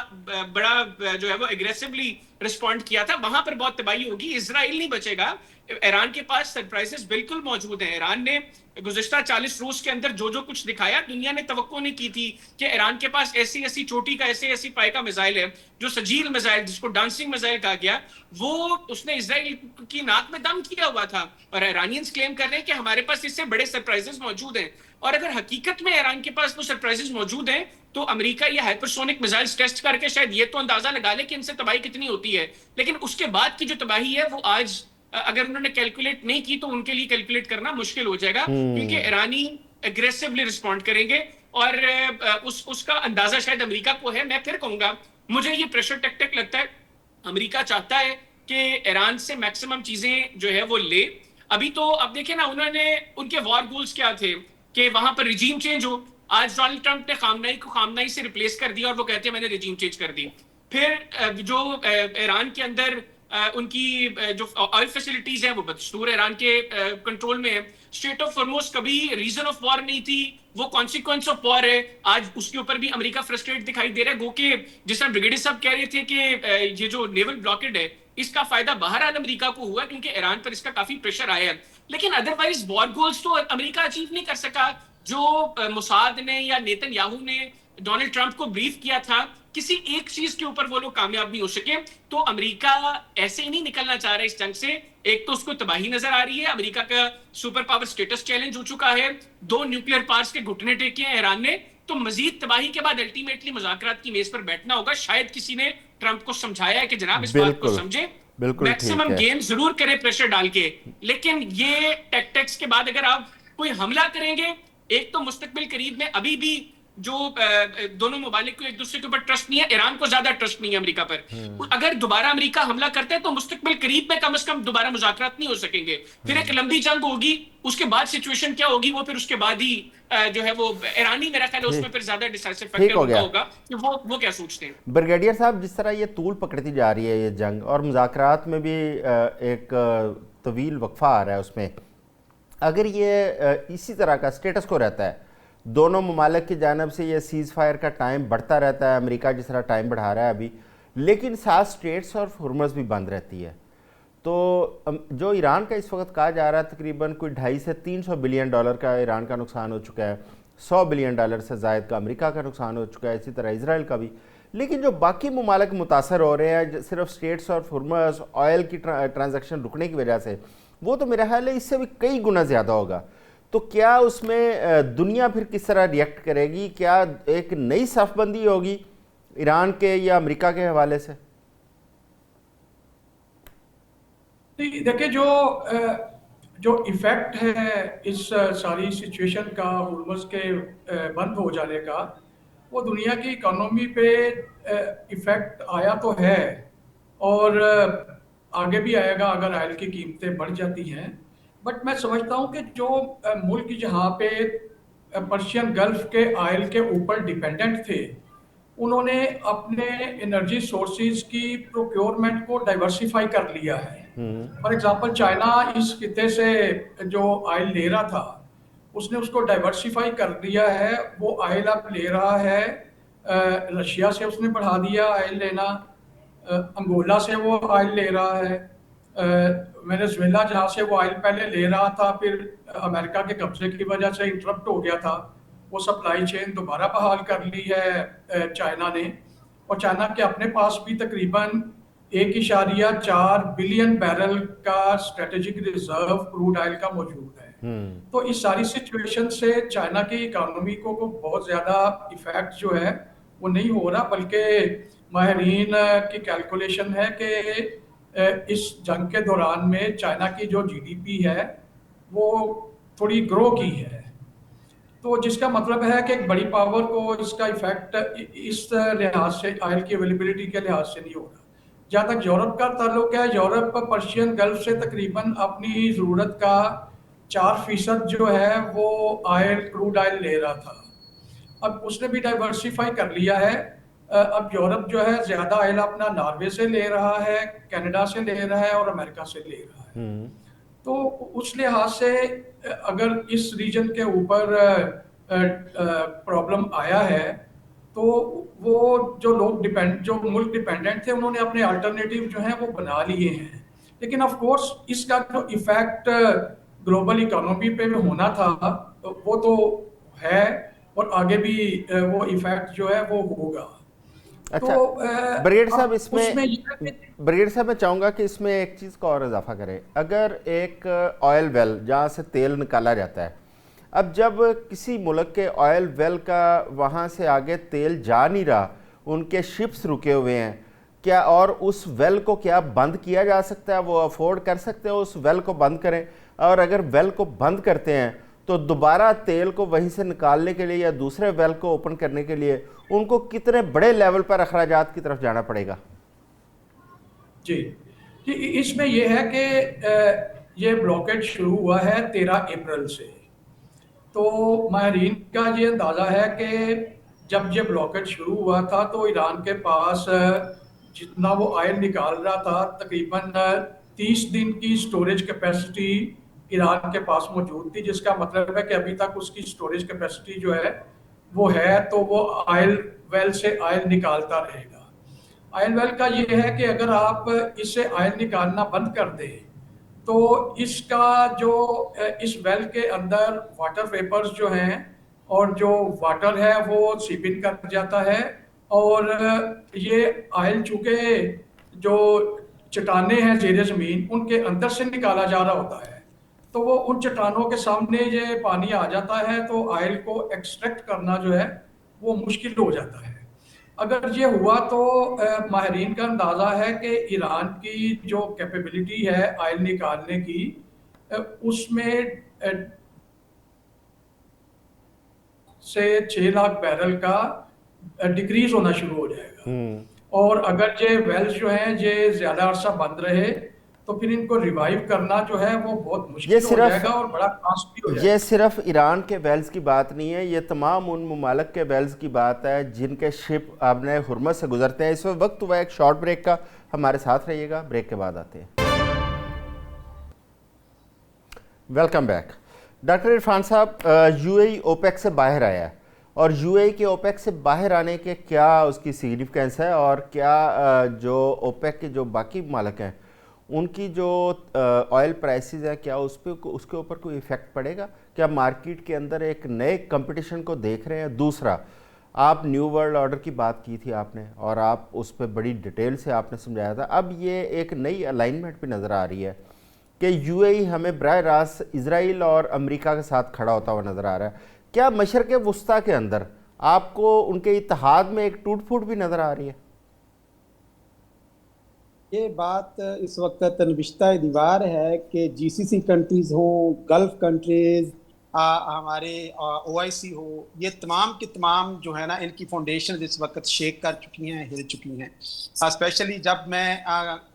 बड़ा जो है वो एग्रेसिवली रिस्पॉन्ड किया था, वहां पर बहुत तबाही होगी, इसराइल नहीं बचेगा। ईरान के पास सरप्राइजेस बिल्कुल मौजूद हैं। ईरान ने गुज़िश्ता 40 रोज के अंदर जो जो कुछ दिखाया, दुनिया ने तवक्को नहीं की थी कि ईरान के पास ऐसी ऐसी चोटी का, ऐसे ऐसी पाए का मिसाइल है, जो सजील मिसाइल जिसको डांसिंग मिसाइल कहा गया, वो उसने इसराइल की नाक में दम किया हुआ था। और ईरानियंस क्लेम कर रहे हैं कि हमारे पास इससे बड़े सरप्राइजेस मौजूद हैं। और अगर हकीकत में ईरान के पास वो सरप्राइजेस मौजूद हैं, तो अमेरिका ये हाइपरसोनिक मिसाइल्स टेस्ट करके शायद ये तो अंदाजा लगा ले कि इनसे तबाही कितनी होती है, लेकिन उसके बाद की जो तबाही है वो आज अगर उन्होंने कैलकुलेट नहीं की तो उनके लिए कैलकुलेट करना मुश्किल हो जाएगा, क्योंकि ईरानी एग्रेसिवली रिस्पॉन्ड करेंगे और उसका अंदाजा शायद अमेरिका को है। मैं फिर कहूंगा, मुझे ये प्रेशर टैक्टिक लगता है, अमेरिका चाहता है कि ईरान से मैक्सिमम चीजें जो है वो ले। अभी तो अब देखें ना, उन्होंने उनके वॉर गोल्स क्या थे कि वहां पर रिजीम चेंज हो। आज डोनाल्ड ट्रंप ने खामनाई को खामनाई से रिप्लेस कर दिया और वो कहते हैं मैंने रिजीम चेंज कर दी। फिर जो ईरान के अंदर उनकी जो ऑयल फैसिलिटीज हैं वो बदस्तूर ईरान के कंट्रोल में है। स्ट्रेट ऑफ हॉर्मुज कभी रीजन ऑफ वॉर नहीं थी, वो कॉन्सिक्वेंस ऑफ वॉर है। आज उसके ऊपर भी अमेरिका फ्रस्ट्रेट दिखाई दे रहा है। गो के जिस तरह ब्रिगेडियर साहब कह रहे थे कि ये जो नेवल ब्लॉकेड है इसका फायदा बहरहाल अमेरिका को हुआ क्योंकि ईरान पर इसका काफी प्रेशर आया है, लेकिन अदरवाइज वॉर गोल्स तो अमेरिका अचीव नहीं कर सका। जो मुसाद ने या नेतन्याहू ने डोनाल्ड ट्रंप को ब्रीफ किया था, किसी एक चीज के ऊपर वो लोग कामयाब नहीं हो सके। तो अमेरिका ऐसे ही नहीं निकलना चाह रहा है इस जंग से। एक तो उसको तबाही नजर आ रही है, अमेरिका का सुपर पावर स्टेटस चैलेंज हो चुका है, 2 न्यूक्लियर पावर्स के घुटने टेके हैं ईरान ने, तो मजीद तबाही के बाद अल्टीमेटली मुज़ाकरात की मेज पर बैठना होगा। शायद किसी ने ट्रंप को समझाया है कि जनाब इस बात को समझे, मैक्सिमम गेम जरूर करें प्रेशर डाल के, लेकिन ये टैक्टिक्स के बाद अगर आप कोई हमला करेंगे, एक तो मुस्तकबिल करीब में अभी भी जो दोनों ममालिक को एक दूसरे के ऊपर ट्रस्ट नहीं है, ईरान को ज्यादा ट्रस्ट नहीं है अमेरिका पर। अगर दोबारा अमेरिका हमला करता है तो मुस्तकबिल करीब में कम से कम दोबारा मुज़ाकरात नहीं हो सकेंगे। फिर एक लंबी जंग होगी, उसके बाद सिचुएशन क्या होगी वो फिर उसके बाद ही जो है वो ईरानी, मेरा ख्याल है उसमें फिर ज्यादा डिसाइसिव फैक्टर होगा कि वो क्या सोचते हैं। ब्रिगेडियर साहब, जिस तरह ये तूल पकड़ती जा रही है ये जंग, और मुज़ाकरात में भी एक तवील वक्फा आ रहा है उसमें, अगर ये इसी तरह का स्टेटस को रहता है, दोनों ममालिक की जानब से ये सीज़ फायर का टाइम बढ़ता रहता है, अमेरिका जिस तरह टाइम बढ़ा रहा है अभी, लेकिन साथ स्ट्रेट्स और हॉर्मुज़ भी बंद रहती है, तो जो ईरान का इस वक्त कहा जा रहा है तकरीबन कोई 250 से 300 बिलियन डॉलर का ईरान का नुकसान हो चुका है, 100 बिलियन डॉलर से ज़ायद का अमेरिका का नुकसान हो चुका है, इसी तरह इसराइल का भी। लेकिन जो बाकी ममालिक मुतासर हो रहे हैं सिर्फ स्ट्रेट्स और हॉर्मुज़ ऑयल की ट्रांजैक्शन रुकने की वजह से, वो तो मेरा ख्याल है इससे भी कई गुना ज़्यादा होगा। तो क्या उसमें दुनिया फिर किस तरह रिएक्ट करेगी? क्या एक नई सफ़बंदी होगी ईरान के या अमेरिका के हवाले से? देखिए, जो इफ़ेक्ट है इस सारी सिचुएशन का, हॉर्मुज़ के बंद हो जाने का, वो दुनिया की इकोनॉमी पे इफ़ेक्ट आया तो है और आगे भी आएगा अगर ऑयल की कीमतें बढ़ जाती हैं। बट मैं समझता हूँ कि जो मुल्क जहाँ पे पर्शियन गल्फ के ऑयल के ऊपर डिपेंडेंट थे, उन्होंने अपने एनर्जी सोर्सेज की प्रोक्योरमेंट को डाइवर्सिफाई कर लिया है। फॉर एग्जांपल, चाइना इस खिते से जो ऑयल ले रहा था उसने उसको डाइवर्सिफाई कर दिया है। वो ऑयल अब ले रहा है, रशिया से उसने बढ़ा दिया ऑयल लेना, अंगोला से वो ऑयल ले रहा है, वेनेजुएला जहाँ से वो ऑयल पहले ले रहा था, फिर अमेरिका के कब्जे की वजह से इंटरप्ट हो गया था, वो सप्लाई चेन दोबारा बहाल कर ली है चाइना ने। और चाइना के अपने पास भी तकरीबन 1.4 बिलियन बैरल का स्ट्रेटेजिक रिजर्व क्रूड ऑयल का मौजूद है। तो इस सारी सिचुएशन से चाइना की इकोनॉमी को बहुत ज़्यादा इफेक्ट जो है वो नहीं हो रहा, बल्कि माहिरीन की कैलकुलेशन है कि इस जंग के दौरान में चाइना की जो जीडीपी है वो थोड़ी ग्रो की है, तो जिसका मतलब है कि एक बड़ी पावर को इसका इफेक्ट इस लिहाज से, ऑयल की अवेलेबिलिटी के लिहाज से नहीं हो रहा। जहाँ तक यूरोप का ताल्लुक है, यूरोप पर्शियन गल्फ से तकरीबन अपनी ज़रूरत का 4% जो है वो ऑयल, क्रूड ऑयल ले रहा था। अब उसने भी डाइवर्सिफाई कर लिया है। अब यूरोप जो है ज़्यादा ऑयल अपना नॉर्वे से ले रहा है, कनाडा से ले रहा है और अमेरिका से ले रहा है। हम्म। तो उस लिहाज से अगर इस रीजन के ऊपर प्रॉब्लम आया है, तो वो जो लोग जो मुल्क डिपेंडेंट थे, उन्होंने अपने अल्टरनेटिव जो हैं वो बना लिए हैं। लेकिन ऑफ कोर्स इसका जो इफेक्ट ग्लोबल इकोनॉमी पे में होना था वो तो है, और आगे भी वो इफेक्ट जो है वो होगा। अच्छा, तो ब्रिगेड साहब, अब इसमें उसमें ये है कि ब्रिगेड साहब मैं चाहूँगा कि इसमें एक चीज़ का और इजाफा करें। अगर एक ऑयल वेल जहाँ से तेल निकाला जाता है, अब जब किसी मुल्क के ऑयल वेल का वहाँ से आगे तेल जा नहीं रहा, उनके शिप्स रुके हुए हैं, क्या और उस वेल को क्या बंद किया जा सकता है? वो अफोर्ड कर सकते हैं उस वेल को बंद करें? और अगर वेल को बंद करते हैं तो दोबारा तेल को वहीं से निकालने के लिए या दूसरे वेल को ओपन करने के लिए उनको कितने बड़े लेवल पर अखराजात की तरफ जाना पड़ेगा? जी कि इसमें यह है कि ये ब्लॉकेट शुरू हुआ है 13 अप्रैल से। तो माहरीन का ये अंदाज़ा है कि जब ये ब्लॉकेट शुरू हुआ था तो ईरान के पास जितना वो ऑयल निकाल रहा था, तकरीबन 30 दिन की स्टोरेज कैपेसिटी ईरान के पास मौजूद थी, जिसका मतलब है कि अभी तक उसकी स्टोरेज कैपेसिटी जो है वो है, तो वो ऑयल वेल से ऑयल निकालता रहेगा। ऑयल वेल का ये है कि अगर आप इससे ऑयल निकालना बंद कर दें तो इसका जो इस वेल के अंदर वाटर वेपर्स जो हैं और जो वाटर है वो सीप इन कर जाता है, और ये ऑयल चूंकि जो चट्टाने हैं ज़ेरे ज़मीन उनके अंदर से निकाला जा रहा होता है, तो वो उन चट्टानों के सामने ये पानी आ जाता है, तो ऑयल को एक्सट्रैक्ट करना जो है वो मुश्किल हो जाता है। अगर ये हुआ तो माहरीन का अंदाज़ा है कि ईरान की जो कैपेबिलिटी है ऑयल निकालने की, उसमें से 6 लाख बैरल का डिक्रीज होना शुरू हो जाएगा। और अगर ये वेल्स जो हैं ये ज़्यादा अरसा बंद रहे तो फिर इनको रिवाइव करना जो है वो बहुत ये मुश्किल हो सिर्फ जाएगा और बड़ा कॉस्टली हो ये जाएगा। सिर्फ ईरान के वेल्स की बात नहीं है, ये तमाम उन ममालिक के वेल्स की बात है जिनके शिप अपने हुर्मत से गुजरते हैं। इस वक्त हुआ एक शॉर्ट ब्रेक का, हमारे साथ रहिएगा, ब्रेक के बाद आते हैं। Welcome back. डॉक्टर इरफान साहब, यूएई ओपेक से बाहर आया है और यूएई के ओपेक से बाहर आने के क्या उसकी सिग्निफिकेंस है, और क्या जो ओपेक के जो बाकी मालिक हैं उनकी जो ऑयल प्राइसेस है, क्या उस पर उसके ऊपर कोई इफ़ेक्ट पड़ेगा? क्या मार्केट के अंदर एक नए कंपटीशन को देख रहे हैं? दूसरा, आप न्यू वर्ल्ड ऑर्डर की बात की थी आपने और आप उस पर बड़ी डिटेल से आपने समझाया था। अब ये एक नई अलाइनमेंट भी नज़र आ रही है कि यूएई हमें बराह रास्त इजराइल और अमेरिका के साथ खड़ा होता हुआ नज़र आ रहा है। क्या मशरक़ वस्ता के अंदर आपको उनके इत्तेहाद में एक टूट फूट भी नज़र आ रही है? ये बात इस वक्त तनविश्ता दीवार है कि जीसीसी कंट्रीज हो, गल्फ कंट्रीज, हमारे ओआईसी हो, ये तमाम की तमाम जो है ना इनकी फाउंडेशन इस वक्त शेक कर चुकी हैं, हिल चुकी हैं। स्पेशली जब मैं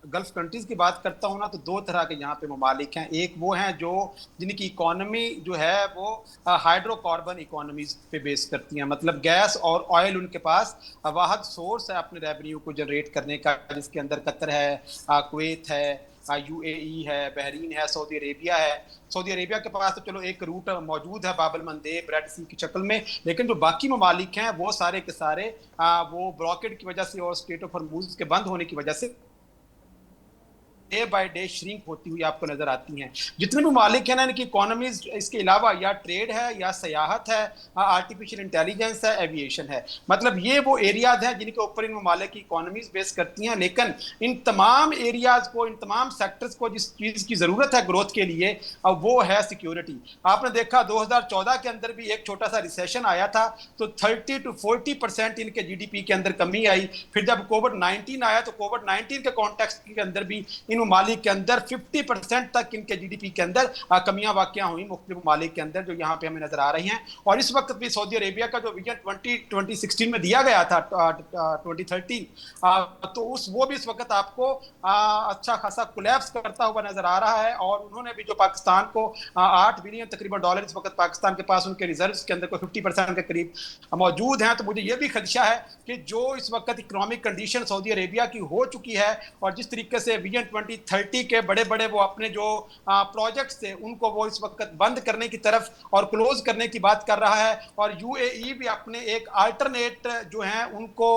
गल्फ कंट्रीज की बात करता हूँ ना, तो दो तरह के यहाँ पे ममालिक हैं। एक वो हैं जो जिनकी इकोनॉमी जो है वो हाइड्रोकार्बन इकोनॉमीज पे बेस करती हैं, मतलब गैस और ऑयल उनके पास वाहद सोर्स है अपने रेवेन्यू को जनरेट करने का, जिसके अंदर कतर है, कुवैत है, यूएई है, बहरीन है, सऊदी अरेबिया है। सऊदी अरेबिया के पास तो चलो एक रूट मौजूद है बाब अल मंदेब रेड सी की शक्ल में, लेकिन जो बाकी ममालिक हैं वो सारे के सारे वो ब्लॉकेड की वजह से और स्ट्रेट ऑफ हॉर्मूज के बंद होने की वजह से डे बाय डे श्रिंक होती हुई आपको नजर आती हैं। जितने भी मालिक हैं ना, इनकी इकोनॉमीज इसके अलावा या ट्रेड है, या सयाहत है, आर्टिफिशियल इंटेलिजेंस है, एविएशन है, मतलब ये वो एरियाज हैं जिनके ऊपर इन ममालिक की इकोनॉमीज बेस करती हैं। लेकिन इन तमाम एरियाज को, इन तमाम सेक्टर्स को जिस चीज़ की ज़रूरत है ग्रोथ के लिए, अब वो है सिक्योरिटी। आपने देखा 2014 के अंदर भी एक छोटा सा रिसेशन आया था, तो 30 to 40% इनके जीडीपी के अंदर कमी आई। फिर जब कोविड-19 आया तो कोविड-19 के कॉन्टेक्स्ट के अंदर भी इन ममालिक के अंदर 50% तक इनके जीडीपी के अंदर कमियां वाक़या हुई मुख्तलिफ ममालिक के अंदर, जो यहाँ पे हमें नजर आ रही हैं। और इस वक्त भी सऊदी अरेबिया का जो विजन 2016 में दिया गया था 2013, तो वो भी इस वक्त आपको अच्छा खासा कोलैप्स करता हुआ नजर आ रहा है। और उन्होंने भी जो पाकिस्तान को $8 बिलियन तकरीबन डॉलर इस वक्त पाकिस्तान के पास उनके रिजर्व्स के अंदर को 50% के करीब मौजूद हैं। तो मुझे ये भी खदशा है कि जो इस वक्त इकोनॉमिक कंडीशन सऊदी अरेबिया की हो चुकी है, और जिस तरीके से विजन 2030 के बड़े बड़े वो अपने जो प्रोजेक्ट्स थे उनको वो इस वक्त बंद करने की तरफ और क्लोज करने की बात कर रहा है, और यूएई भी अपने एक अल्टरनेट जो है उनको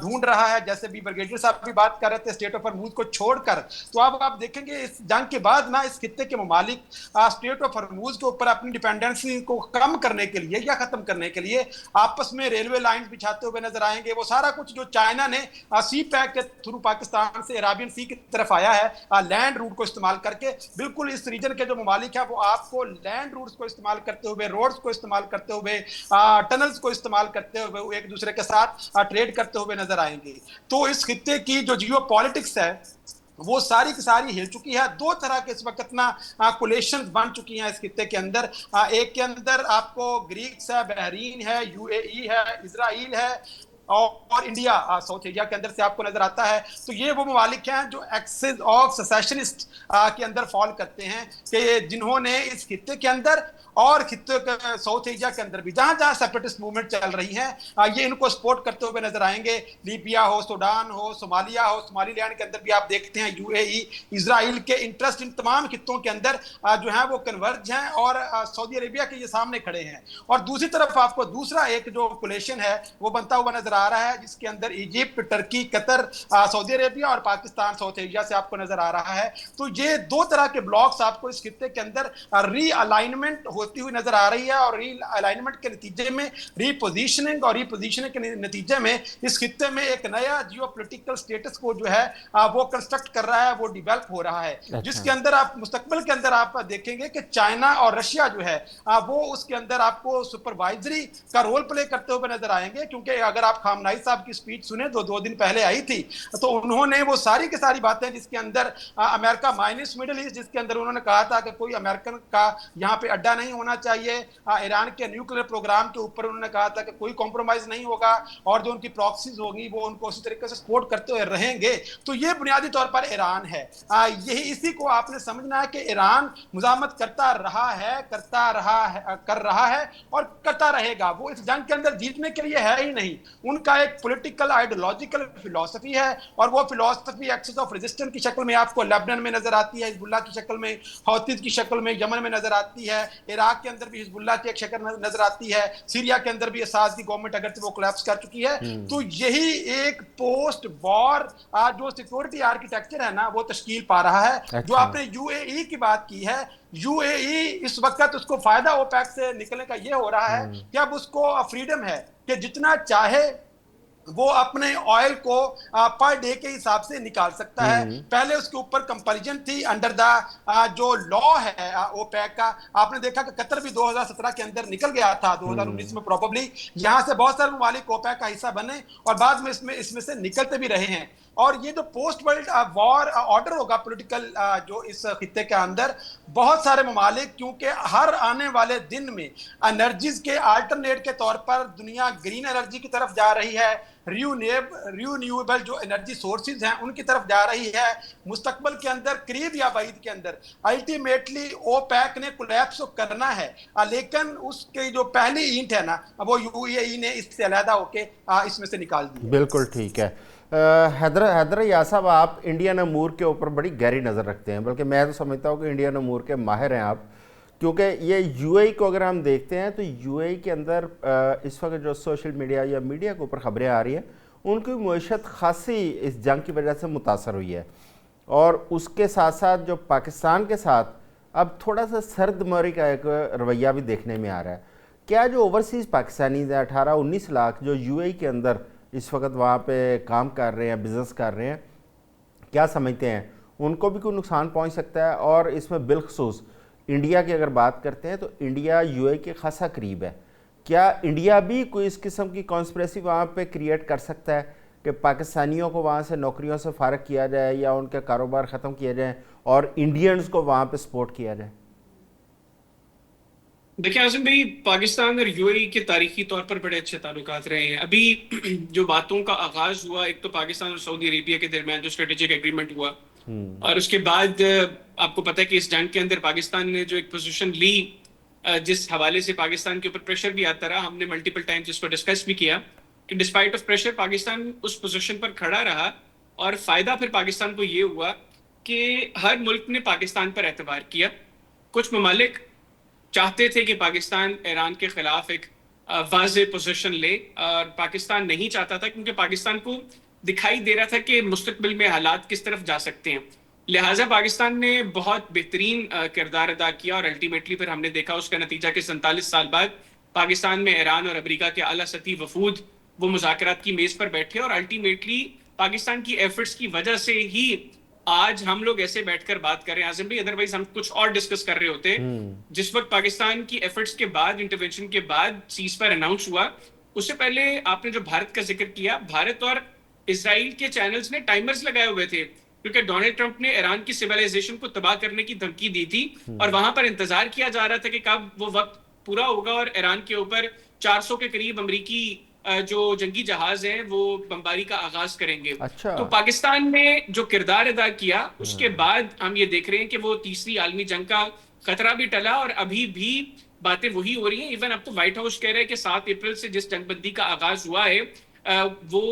ढूंढ रहा है, जैसे भी ब्रिगेडियर साहब भी बात कर रहे थे स्टेट ऑफ हॉर्मूज को छोड़कर। तो अब आप देखेंगे इस जंग के बाद ना इस खित्ते के ममालिक स्टेट ऑफ हॉर्मूज के ऊपर अपनी डिपेंडेंसी को कम करने के लिए या खत्म करने के लिए आपस में रेलवे लाइन बिछाते हुए नजर आएंगे। वो सारा कुछ जो चाइना ने सी पैक के थ्रू पाकिस्तान से अराबियन सी की तरफ आया है, लैंड रूट को इस्तेमाल करके, बिल्कुल इस रीजन के जो ममालिक है वो आपको लैंड रूट्स को इस्तेमाल करते हुए, रोड्स को इस्तेमाल करते हुए, टनल्स को इस्तेमाल करते हुए एक दूसरे के साथ ट्रेड करते हुए नजर आएंगे। तो इस खित्ते की जो जियो पॉलिटिक्स है वो सारी की सारी हिल चुकी है। दो तरह के इस वक्त ना कोलेशन बन चुकी हैं इस खित्ते के अंदर। एक के अंदर आपको ग्रीक्स है, बहरीन है, यूएई है, इजराइल है, और इंडिया साउथ एशिया के अंदर से आपको नजर आता है। तो ये वो ममालिक हैं जो एक्सेस ऑफ सेसेशनिस्ट के अंदर फॉल करते हैं, कि जिन्होंने इस खित्ते के अंदर और खित्ते साउथ एशिया के अंदर भी जहां जहां सेपरेटिस्ट मूवमेंट चल रही है, ये इनको सपोर्ट करते हुए नजर आएंगे। लीबिया हो, सूडान हो, सोमालिया हो, सोमालीलैंड के अंदर भी आप देखते हैं यूएई, इजराइल के इंटरेस्ट इन तमाम खित्तों के अंदर जो है वो कन्वर्ज हैं और सऊदी अरेबिया के ये सामने खड़े हैं। और दूसरी तरफ आपको दूसरा एक जो कोलेशन है वो बनता हुआ नजर आ रहा है, जिसके अंदर Egypt, Turkey, Qatar, Saudi Arabia और पाकिस्तान साउथ एशिया से आपको नजर आ रहा है। तो ये दो तरह के ब्लॉक्स आपको इस खित्ते के अंदर रीअलाइनमेंट होती हुई नजर आ रही है, और रीअलाइनमेंट के नतीजे में रीपोजिशनिंग, और रीपोजिशनिंग के नतीजे में इस खित्ते में एक नया जियोपॉलिटिकल स्टेटस को जो है वो कंस्ट्रक्ट कर रहा है, वो डेवलप हो रहा है, जिसके अंदर आप मुस्तकबिल के अंदर आप देखेंगे कि चाइना और रशिया जो है वो उसके अंदर आपको सुपरवाइजरी का रोल प्ले करते हुए नजर आएंगे। क्योंकि अगर आप खामनाई साहब की स्पीच सुने तो 2 दिन पहले आई थी, तो उन्होंने वो सारी की सारी बातें जिसके अंदर अमेरिका माइनस मिडिल ईस्ट, जिसके अंदर उन्होंने कहा था कि कोई अमेरिकन का यहाँ पे अड्डा नहीं होना चाहिए, ईरान के न्यूक्लियर प्रोग्राम के ऊपर उन्होंने कहा था कि कोई कॉम्प्रोमाइज नहीं होगा, और जो उनकी प्रॉक्सीज होगी वो उनको उसी तरीके से सपोर्ट करते हुए रहेंगे। तो ये बुनियादी तौर पर ईरान है। यही इसी को आपने समझना है कि ईरान मुजामत करता रहा है, कर रहा है और करता रहेगा। वो इस जंग के अंदर जीतने के लिए है ही नहीं, उनका एक पॉलिटिकल आइडियोलॉजिकल फिलॉसफी है, और वो फिलॉसफी एक्सेस ऑफ रेजिस्टेंस की शक्ल में आपको लेबनान में नजर आती है, हिजबुल्लाह की शक्ल में, हौतीज की शक्ल में यमन में नजर आती है, इराक के अंदर भी हिजबुल्लाह की एक शक्ल नजर आती है, सीरिया के अंदर भी असाद की गवर्नमेंट अगर वो कोलैप्स कर चुकी है। तो यही एक पोस्ट वॉर जो सिक्योरिटी आर्किटेक्चर है ना वो तश्कील पा रहा है। जो आपने यूएई की बात की है, यूएई इस वक्त उसको फायदा ओपेक से निकलने का ये हो रहा है कि अब उसको फ्रीडम है कि जितना चाहे वो अपने ऑयल को पर डे के हिसाब से निकाल सकता है। पहले उसके ऊपर कंपैरिजन थी अंडर द जो लॉ है ओपेक का। आपने देखा कि कतर भी 2017 के अंदर निकल गया था, 2019 में प्रोबेबली यहां से बहुत सारे ममालिक ओपेक का हिस्सा बने और बाद में इसमें से निकलते भी रहे हैं। और ये जो पोस्ट वर्ल्ड वॉर ऑर्डर होगा पॉलिटिकल जो इस खित्ते के अंदर, बहुत सारे ममालिक, क्योंकि हर आने वाले दिन में एनर्जीज के अल्टरनेट के तौर पर दुनिया ग्रीन एनर्जी की तरफ जा रही है, रिन्यूएबल जो एनर्जी सोर्सेज हैं उनकी तरफ जा रही है। मुस्तकबल के अंदर करीब या बाइद के अंदर अल्टीमेटली ओपेक ने कोलैप्स करना है, लेकिन उसके जो पहली ईंट है ना वो यूएई ने इससे अलहदा होके इसमें से निकाल दी। बिल्कुल ठीक है। हैदर या साहब, आप इंडियन अमूर के ऊपर बड़ी गहरी नज़र रखते हैं, बल्कि मैं तो समझता हूँ कि इंडियन अमूर के माहिर हैं आप, क्योंकि ये यूएई को अगर हम देखते हैं तो यूएई के अंदर इस वक्त जो सोशल मीडिया या मीडिया के ऊपर ख़बरें आ रही हैं उनकी मईशत खासी इस जंग की वजह से मुतासर हुई है। और उसके साथ साथ जो पाकिस्तान के साथ अब थोड़ा सा सर्दमरी का एक रवैया भी देखने में आ रहा है। क्या जो ओवरसीज़ पाकिस्तानीज़ हैं 18-19 लाख जो यूएई के अंदर इस वक्त वहाँ पे काम कर रहे हैं, बिज़नेस कर रहे हैं, क्या समझते हैं उनको भी कोई नुकसान पहुँच सकता है? और इसमें बिलखसूस इंडिया की अगर बात करते हैं तो इंडिया यूएई के खासा करीब है। क्या इंडिया भी कोई इस किस्म की कॉन्स्पिरेसी वहाँ पे क्रिएट कर सकता है कि पाकिस्तानियों को वहाँ से नौकरियों से फारग किया जाए या उनके कारोबार ख़त्म किया जाए और इंडियंस को वहाँ पे सपोर्ट किया जाए? देखिए आज़म भाई, पाकिस्तान और यूएई के तारीखी तौर पर बड़े अच्छे ताल्लुकात रहे हैं। अभी जो बातों का आगाज हुआ, एक तो पाकिस्तान और सऊदी अरेबिया के दरमियान जो स्ट्रेटेजिक एग्रीमेंट हुआ, और उसके बाद आपको पता है कि इस जंग के अंदर पाकिस्तान ने जो एक पोजीशन ली, जिस हवाले से पाकिस्तान के ऊपर प्रेशर भी आता रहा, हमने मल्टीपल टाइम्स इसको डिस्कस भी किया कि डिस्पाइट ऑफ प्रेशर पाकिस्तान उस पोजीशन पर खड़ा रहा। और फायदा फिर पाकिस्तान को ये हुआ कि हर मुल्क ने पाकिस्तान पर एतबार किया। कुछ ममालिक चाहते थे कि पाकिस्तान ईरान के खिलाफ एक वाज़े पोजीशन ले, और पाकिस्तान नहीं चाहता था क्योंकि पाकिस्तान को दिखाई दे रहा था कि मुस्तकबिल में हालात किस तरफ जा सकते हैं। लिहाजा पाकिस्तान ने बहुत बेहतरीन किरदार अदा किया, और अल्टीमेटली फिर हमने देखा उसका नतीजा कि 47 साल बाद पाकिस्तान में ईरान और अमेरिका के आला सतही वफूद वो मुज़ाकरात की मेज़ पर बैठे, और अल्टीमेटली पाकिस्तान की एफर्ट्स की वजह से ही आज हम लोग ऐसे बैठकर बात कर रहे हैं आज़म भाई। अदरवाइज हम कुछ और डिस्कस कर रहे होते। जिस वक्त पाकिस्तान की एफर्ट्स के बाद, इंटरवेंशन के बाद सीज फायर अनाउंस हुआ, उससे पहले आपने जो भारत का जिक्र किया, भारत और इजराइल के चैनल्स ने टाइमर्स लगाए हुए थे क्योंकि डोनाल्ड ट्रंप ने ईरान की सिविलाइजेशन को तबाह करने की धमकी दी थी, और वहां पर इंतजार किया जा रहा था कि कब वो वक्त पूरा होगा और ईरान के ऊपर 400 के करीब अमेरिकी जो जंगी जहाज हैं वो बमबारी का आगाज करेंगे। अच्छा। तो पाकिस्तान ने जो किरदार अदा किया, उसके बाद हम ये देख रहे हैं कि वो तीसरी आलमी जंग का खतरा भी टला, और अभी भी बातें वही हो रही हैं। इवन अब तो व्हाइट हाउस कह रहा है कि 7 अप्रैल से जिस जंगबंदी का आगाज हुआ है वो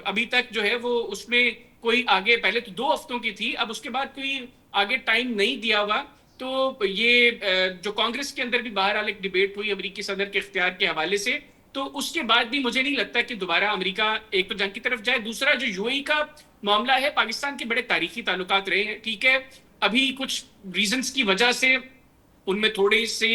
अभी तक जो है वो उसमें कोई आगे, पहले तो 2 हफ्तों की थी, अब उसके बाद कोई आगे टाइम नहीं दिया हुआ। तो ये जो कांग्रेस के अंदर भी बहरहाल एक डिबेट हुई अमेरिकी सदर के इख्तियार के हवाले से, तो उसके बाद भी मुझे नहीं लगता कि दोबारा अमेरिका एक तो जंग की तरफ जाए। दूसरा जो यूएई का मामला है, पाकिस्तान के बड़े तारीखी ताल्लुकात रहे हैं, ठीक है, अभी कुछ रीजंस की वजह से उनमें थोड़े से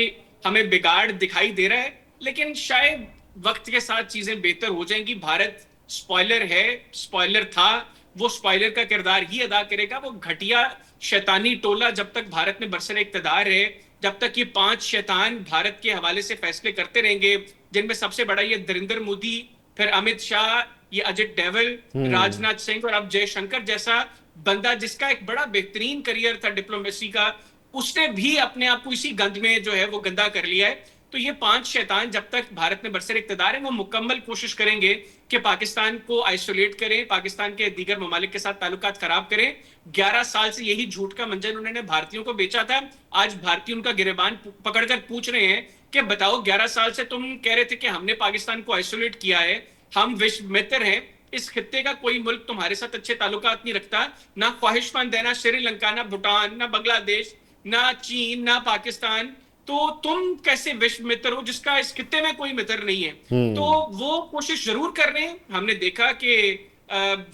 हमें बिगाड़ दिखाई दे रहा है, लेकिन शायद वक्त के साथ चीजें बेहतर हो जाएंगी। भारत स्पॉइलर है, स्पॉइलर था, वो स्पॉइलर का किरदार ही अदा करेगा। वो घटिया शैतानी टोला जब तक भारत में बरसरे इक्तदार है, जब तक ये 5 शैतान भारत के हवाले से फैसले करते रहेंगे, जिनमें सबसे बड़ा ये नरेंद्र मोदी, फिर अमित शाह, ये अजित डोवल, राजनाथ सिंह, और अब जयशंकर जैसा बंदा जिसका एक बड़ा बेहतरीन करियर था डिप्लोमेसी का, उसने भी अपने आप को इसी गंद में जो है वो गंदा कर लिया है। तो ये 5 शैतान जब तक भारत में बरसर इक्तदार है, वो मुकम्मल कोशिश करेंगे कि पाकिस्तान को आइसोलेट करें, पाकिस्तान के दीगर ममालिक के साथ ताल्लुकात खराब करें। 11 साल से यही झूठ का मंजर उन्होंने भारतीयों को बेचा था। आज भारतीय उनका गिरेबान पकड़कर पूछ रहे हैं कि बताओ, 11 साल से तुम कह रहे थे कि हमने पाकिस्तान को आइसोलेट किया है, हम विश्व मित्र हैं, इस खित्ते का कोई मुल्क तुम्हारे साथ अच्छे ताल्लुकात नहीं रखता, ना ख्वाहिशमंद है, ना श्रीलंका, ना भूटान, ना बांग्लादेश, ना चीन, ना पाकिस्तान, तो तुम कैसे विश्व मित्र हो जिसका इस खित्ते में कोई मित्र नहीं है। तो वो कोशिश जरूर कर रहे हैं। हमने देखा कि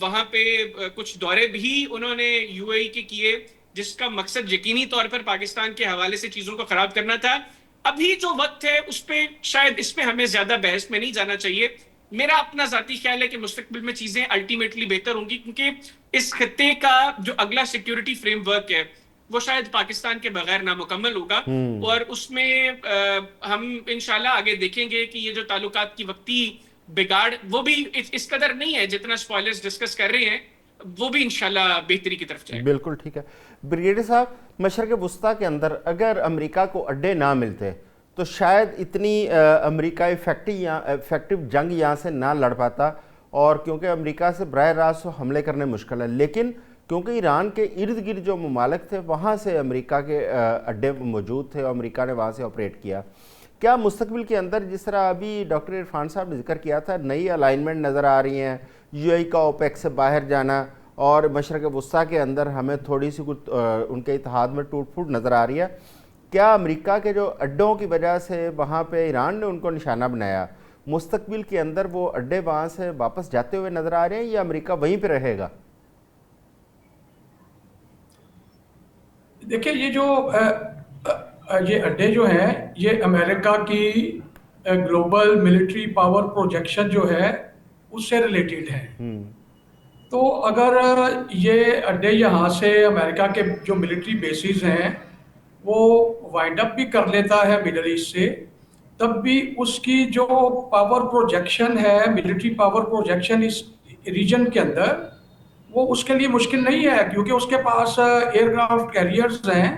वहां पे कुछ दौरे भी उन्होंने यूएई के किए, जिसका मकसद यकीनी तौर पर पाकिस्तान के हवाले से चीजों को खराब करना था। अभी जो वक्त है उस पे शायद इसमें हमें ज्यादा बहस में नहीं जाना चाहिए। मेरा अपना जाती ख्याल है कि मुस्तकबिल में चीजें अल्टीमेटली बेहतर होंगी, क्योंकि इस खित्ते का जो अगला सिक्योरिटी फ्रेमवर्क है वो शायद पाकिस्तान के बगैर नामुकम्मल होगा, और उसमें हम इंशाल्लाह आगे देखेंगे कि ये जो ताल्लुकात की वक्ती बिगाड़ वो भी इस कदर नहीं है जितना स्पॉयलर्स डिस्कस कर रहे हैं, वो भी इंशाल्लाह बेहतरी की तरफ जाएगा। बिल्कुल ठीक है। ब्रिगेडियर साहब, मशरक़ वुस्ता के अंदर अगर अमेरिका को अड्डे ना मिलते तो शायद इतनी अमेरिका इफेक्टिव जंग यहाँ से ना लड़ पाता, और क्योंकि अमेरिका से बराह रास्त हमले करने मुश्किल है, लेकिन क्योंकि ईरान के इर्द गिर्द जो ममालिक थे वहाँ से अमेरिका के अड्डे मौजूद थे और अमेरिका ने वहाँ से ऑपरेट किया। क्या मुस्तकबिल के अंदर, जिस तरह अभी डॉक्टर इरफान साहब ने जिक्र किया था, नई अलाइनमेंट नज़र आ रही हैं, यूएई का ओपेक से बाहर जाना, और मशरक़ वुस्ता के अंदर हमें थोड़ी सी कुछ उनके इत्तेहाद में टूट फूट नज़र आ रही है, क्या अमेरिका के जो अड्डों की वजह से वहाँ पर ईरान ने उनको निशाना बनाया, मुस्तकबिल के अंदर वो अड्डे वहाँ से वापस जाते हुए नज़र आ रहे हैं या अमेरिका वहीं पर रहेगा? देखिए ये जो ये अड्डे जो हैं ये अमेरिका की ग्लोबल मिलिट्री पावर प्रोजेक्शन जो है उससे रिलेटेड है। तो अगर ये अड्डे यहाँ से अमेरिका के जो मिलिट्री बेसिस हैं वो वाइंड अप भी कर लेता है मिडल ईस्ट से, तब भी उसकी जो पावर प्रोजेक्शन है, मिलिट्री पावर प्रोजेक्शन इस रीजन के अंदर, वो उसके लिए मुश्किल नहीं है, क्योंकि उसके पास एयरक्राफ्ट कैरियर्स हैं।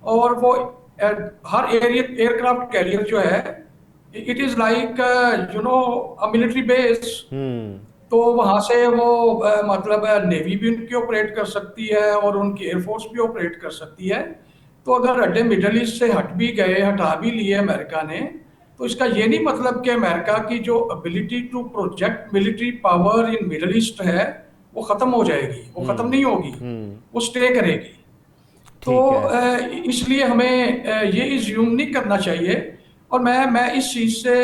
और वो हर एयरक्राफ्ट कैरियर जो है it is like you know a military base. तो वहां से वो मतलब नेवी भी उनकी ऑपरेट कर सकती है और उनकी एयरफोर्स भी ऑपरेट कर सकती है। तो अगर अड्डे मिडल ईस्ट से हटा भी लिए अमेरिका ने, तो इसका ये नहीं मतलब कि अमेरिका की जो ability to project military power in Middle East है वो खत्म हो जाएगी। वो खत्म नहीं होगी, वो स्टे करेगी। तो ठीक है। इसलिए हमें ये इज्यूम नहीं करना चाहिए। और मैं इस चीज से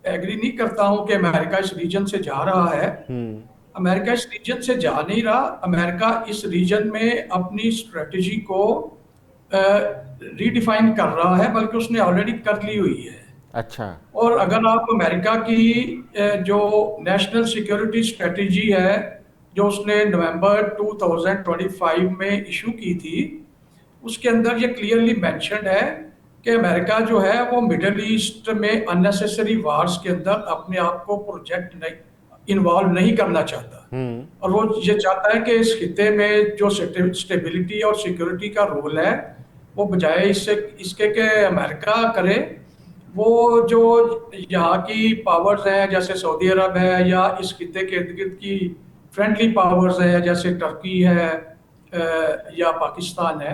एग्री नहीं करता हूं कि अमेरिका इस रीजन से जा रहा है। अमेरिका इस रीजन से जा नहीं रहा। अमेरिका इस रीजन में अपनी स्ट्रेटजी को रीडिफाइन कर रहा है, बल्कि उसने ऑलरेडी कर ली हुई है। अच्छा। और अगर आप अमेरिका की जो नेशनल सिक्योरिटी स्ट्रेटजी है जो उसने नवंबर 2025 में इशू की थी, उसके अंदर ये क्लियरली मेंशन्ड है कि अमेरिका जो है वो मिडल ईस्ट में अननेसेसरी वार्स के अंदर अपने आप को प्रोजेक्ट नहीं इन्वॉल्व नहीं करना चाहता। और वो ये चाहता है कि इस खिते में जो स्टेबिलिटी और सिक्योरिटी का रोल है वो बजाय इसके के अमेरिका करे, वो जो यहाँ की पावर्स हैं जैसे सऊदी अरब है या इस खिते के इर्द गिर्द की फ्रेंडली पावर्स हैं जैसे टर्की है या पाकिस्तान है,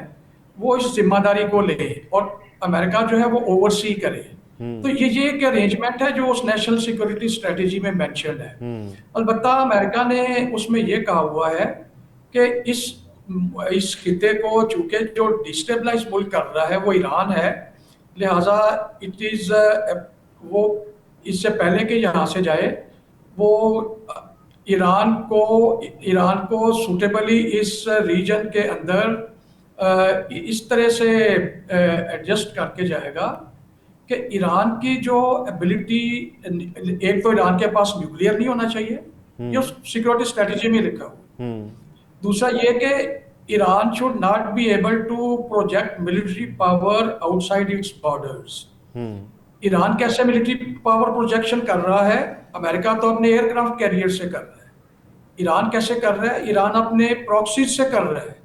वो इस जिम्मेदारी को ले और अमेरिका जो है वो ओवरसी करे। तो ये एक अरेंजमेंट है जो उस नेशनल सिक्योरिटी स्ट्रेटेजी में मेंशन्ड है। अलबत्ता अमेरिका ने उसमें ये कहा हुआ है कि इस खिते को चूंकि जो डिस्टेबलाइज मुल्क कर रहा है वो ईरान है, लिहाजा इट इज वो इससे पहले कि यहाँ से जाए वो ईरान को सूटेबली इस रीजन के अंदर इस तरह से एडजस्ट करके जाएगा कि ईरान की जो एबिलिटी, एक तो ईरान के पास न्यूक्लियर नहीं होना चाहिए, ये सिक्योरिटी स्ट्रेटेजी में लिखा हुआ। दूसरा ये कि Iran should not be able to project military power outside its borders. Iran कैसे मिलिट्री पावर प्रोजेक्शन कर रहा है? अमेरिका तो अपने एयरक्राफ्ट कैरियर से कर रहा है। ईरान कैसे कर रहा है? ईरान अपने प्रॉक्सीज से कर रहा है।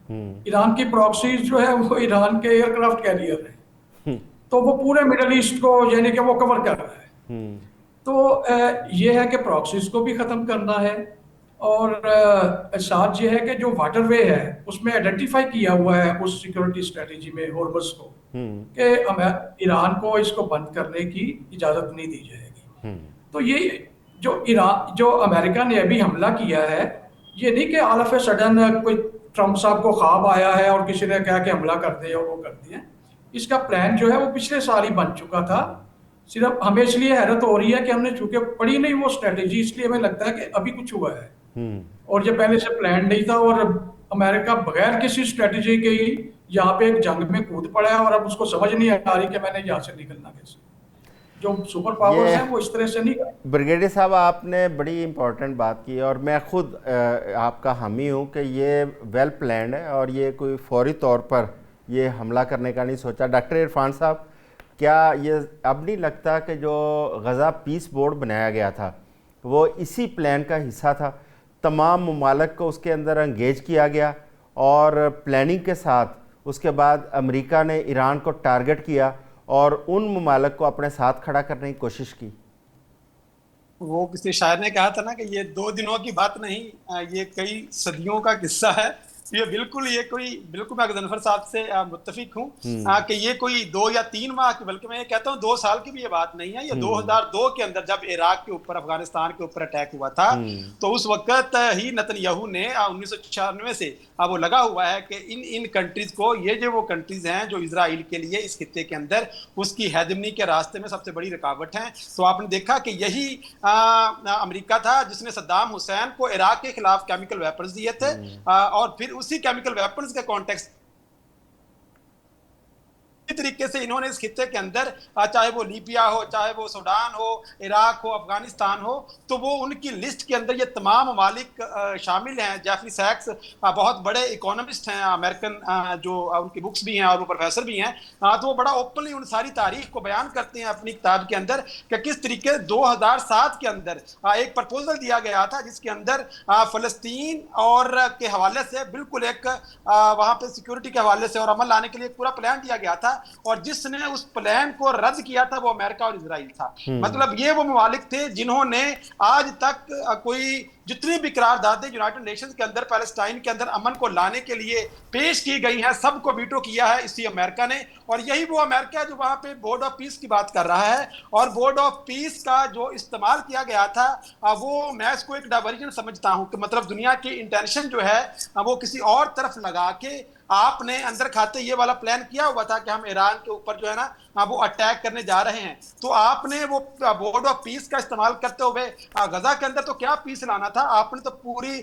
ईरान की प्रॉक्सीज जो है वो ईरान के एयरक्राफ्ट कैरियर है। तो वो पूरे मिडल ईस्ट को यानी कि वो कवर कर रहा है। तो ये है कि प्रॉक्सीज को भी खत्म करना है और साथ ये है कि जो वाटरवे है उसमें आइडेंटिफाई किया हुआ है उस सिक्योरिटी स्ट्रेटेजी में हॉर्मस को कि ईरान को इसको बंद करने की इजाजत नहीं दी जाएगी। तो ये जो अमेरिका ने अभी हमला किया है, ये नहीं कि ऑल ऑफ ए सडन कोई ट्रम्प साहब को ख्वाब आया है और किसी ने कहा कि हमला कर दे और वो कर दिया। इसका प्लान जो है वो पिछले साल ही बन चुका था। सिर्फ हमें इसलिए हैरत हो रही है कि हमने चूंकि पढ़ी नहीं वो स्ट्रेटेजी, इसलिए हमें लगता है कि अभी कुछ हुआ है और ये पहले से प्लान नहीं था। और अमेरिका बगैर किसी स्ट्रेटेजी के ही यहाँ पे एक जंग में कूद पड़ा है और अब उसको समझ नहीं आ रही कि मैंने यहाँ से निकलना कैसे। जो सुपर पावर्स हैं वो इस तरह से नहीं। ब्रिगेडियर साहब, आपने बड़ी इंपॉर्टेंट बात की और मैं खुद आपका हामी हूँ कि ये वेल प्लान्ड है और ये कोई फौरी तौर पर ये हमला करने का नहीं सोचा। डॉक्टर इरफान साहब, क्या ये अब नहीं लगता कि जो गज़ा पीस बोर्ड बनाया गया था वो इसी प्लान का हिस्सा था? तमाम ममालिक को उसके अंदर एंगेज किया गया और प्लानिंग के साथ उसके बाद अमेरिका ने ईरान को टारगेट किया और उन ममालिक को अपने साथ खड़ा करने की कोशिश की। वो किसी शायर ने कहा था ना कि ये 2 दिनों की बात नहीं, ये कई सदियों का किस्सा है। ये बिल्कुल मैं गजनफर साहब से मुत्तफिक हूँ कि ये कोई 2 या 3 माह की, बल्कि मैं ये कहता हूँ 2 साल की भी ये बात नहीं है। ये 2002 के अंदर जब इराक के ऊपर, अफगानिस्तान के ऊपर अटैक हुआ था, तो उस वक्त ही नेतन्याहू ने 1996 से वो लगा हुआ है कि इन कंट्रीज को, ये जो वो कंट्रीज हैं जो इजराइल के लिए इस खित्ते के अंदर उसकी हेदमनी के रास्ते में सबसे बड़ी रुकावट हैं। तो आपने देखा कि यही अमेरिका था जिसने सद्दाम हुसैन को इराक के खिलाफ केमिकल वेपन्स दिए थे और फिर उसी केमिकल वेपन्स के कॉन्टेक्स्ट तरीके से इन्होंने इस खित्ते के अंदर चाहे वो लीबिया हो, चाहे वो सूडान हो, इराक हो, अफगानिस्तान हो, तो वो उनकी लिस्ट के अंदर ये तमाम ममालिक शामिल हैं। जेफरी सैक्स बहुत बड़े इकोनॉमिस्ट हैं अमेरिकन, जो उनकी बुक्स भी हैं और वो प्रोफेसर भी हैं, तो वो बड़ा ओपनली उन सारी तारीख को बयान करते हैं अपनी किताब के अंदर कि किस तरीके 2007 के अंदर एक प्रपोजल दिया गया था जिसके अंदर फलस्तीन और के हवाले से बिल्कुल एक वहां पे सिक्योरिटी के हवाले से और अमल लाने के लिए एक पूरा प्लान दिया गया था, और जिसने उस प्लान को रद्द किया था वो अमेरिका और इजराइल था। मतलब ये वो ममालिक थे जिन्होंने आज तक कोई जितनी भी करारदादें यूनाइटेड नेशंस के अंदर पैलेस्टाइन के अंदर अमन को लाने के लिए पेश की गई हैं, सबको वीटो किया है इसी अमेरिका ने। और यही वो अमेरिका है जो वहां पे बोर्ड ऑफ पीस की बात कर रहा है, और बोर्ड ऑफ पीस का जो इस्तेमाल किया गया था वो मैं इसको एक डाइवर्जन समझता हूं कि मतलब दुनिया की इंटेंशन जो है वो किसी और तरफ लगा के आपने अंदर खाते ये वाला प्लान किया हुआ था कि हम ईरान के ऊपर जो है ना वो अटैक करने जा रहे हैं, तो आपने वो बोर्ड ऑफ पीस का इस्तेमाल करते हुए गजा के अंदर तो क्या पीस लाना था, आपने तो पूरी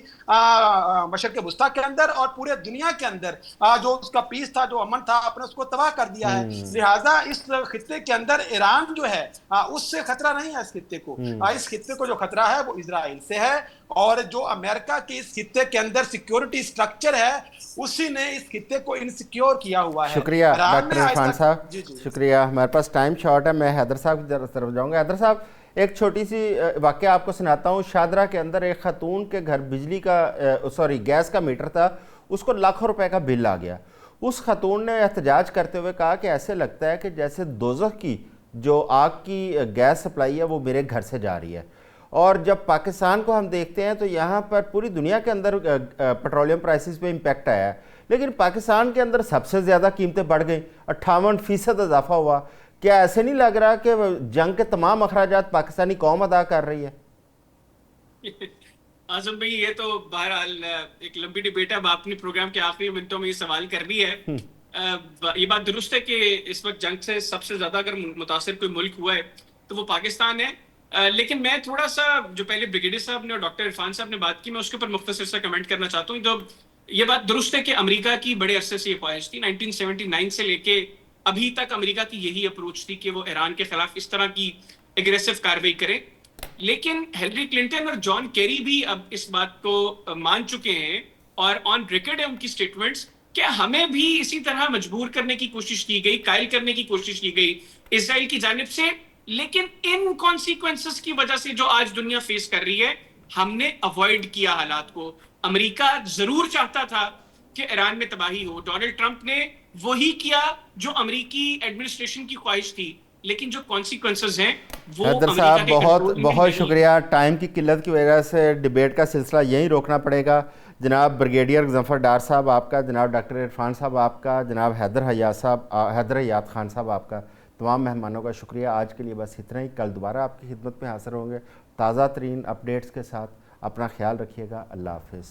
मशरक़ वुस्ता के अंदर और पूरे दुनिया के अंदर जो उसका पीस था, जो अमन था, आपने उसको तबाह कर दिया है। लिहाजा इस खित्ते के अंदर ईरान जो है उससे खतरा नहीं है इस खित्ते को। इस खित्ते को जो खतरा है वो इजराइल से है, और जो अमेरिका के इस खित्ते के अंदर सिक्योरिटी स्ट्रक्चर है उसी ने इस खित्ते को इनसिक्योर किया हुआ है। शुक्रिया डॉक्टर इरफान साहब, शुक्रिया। हमारे पास टाइम शॉर्ट है, मैं हैदर साहब की तरफ जाऊंगा। हैदर साहब, एक छोटी सी वाक़या आपको सुनाता हूँ। शादरा के अंदर एक खातून के घर बिजली का गैस का मीटर था, उसको लाखों रुपए का बिल आ गया। उस खातून ने एहतजाज करते हुए कहा कि ऐसे लगता है कि जैसे दोज़ख की जो आग की गैस सप्लाई है वो मेरे घर से जा रही है। और जब पाकिस्तान को हम देखते हैं तो यहाँ पर पूरी दुनिया के अंदर पेट्रोलियम प्राइसेस पे इम्पैक्ट आया है, लेकिन पाकिस्तान के अंदर सबसे ज़्यादा कीमतें बढ़ गई, 58% इजाफा हुआ। क्या ऐसे नहीं लग रहा कि जंग के तमाम अखराजात पाकिस्तानी कौम अदा कर रही है? आजम भाई, ये तो बहरहाल एक लंबी डिबेट है। अब आपने प्रोग्राम के आखिरी मिनटों में ये सवाल कर दी है। ये बात दुरुस्त है कि इस वक्त जंग से सबसे ज्यादा अगर मुतासिर कोई मुल्क हुआ है तो वो पाकिस्तान है। लेकिन मैं थोड़ा सा, जो पहले ब्रिगेडियर साहब ने और डॉक्टर इरफान साहब ने बात की, मैं उसके ऊपर मुख्तसर सा कमेंट करना चाहता हूँ। तो ये बात दुरुस्त है कि अमेरिका की बड़े अरसे से ये ख्वाहिश थी, 1979 से लेके अभी तक अमेरिका की यही अप्रोच थी कि वो ईरान के खिलाफ इस तरह की एग्रेसिव कार्रवाई करे। लेकिन हिलरी क्लिंटन और जॉन केरी भी अब इस बात को मान चुके हैं और ऑन रिकॉर्ड है उनकी स्टेटमेंट्स, क्या हमें भी इसी तरह मजबूर करने की कोशिश की गई, कायल करने की कोशिश की गई इजराइल की जानिब से। लेकिन इन कॉन्सिक्वेंसेस की वजह से जो आज दुनिया फेस कर रही है, हमने अवॉइड किया हालात को। अमेरिका जरूर चाहता था कि ईरान में तबाही हो, डोनाल्ड ट्रंप ने वही किया जो अमेरिकी एडमिनिस्ट्रेशन की ख्वाहिश थी, लेकिन जो कॉन्सिक्वेंसेस हैं वो हैदर साहब बहुत बहुत शुक्रिया। टाइम की किल्लत की वजह से डिबेट का सिलसिला यहीं रोकना पड़ेगा। जनाब ब्रिगेडियर ज़फ़र डार साहब आपका, जनाब डॉक्टर इरफान साहब आपका, जनाब हैदर हयात खान साहब आपका, तमाम मेहमानों का शुक्रिया। आज के लिए बस इतना ही। कल दोबारा आपकी खिदमत में हाज़िर होंगे ताज़ा तरीन अपडेट्स के साथ। अपना ख्याल रखिएगा। अल्लाह हाफ़िज़।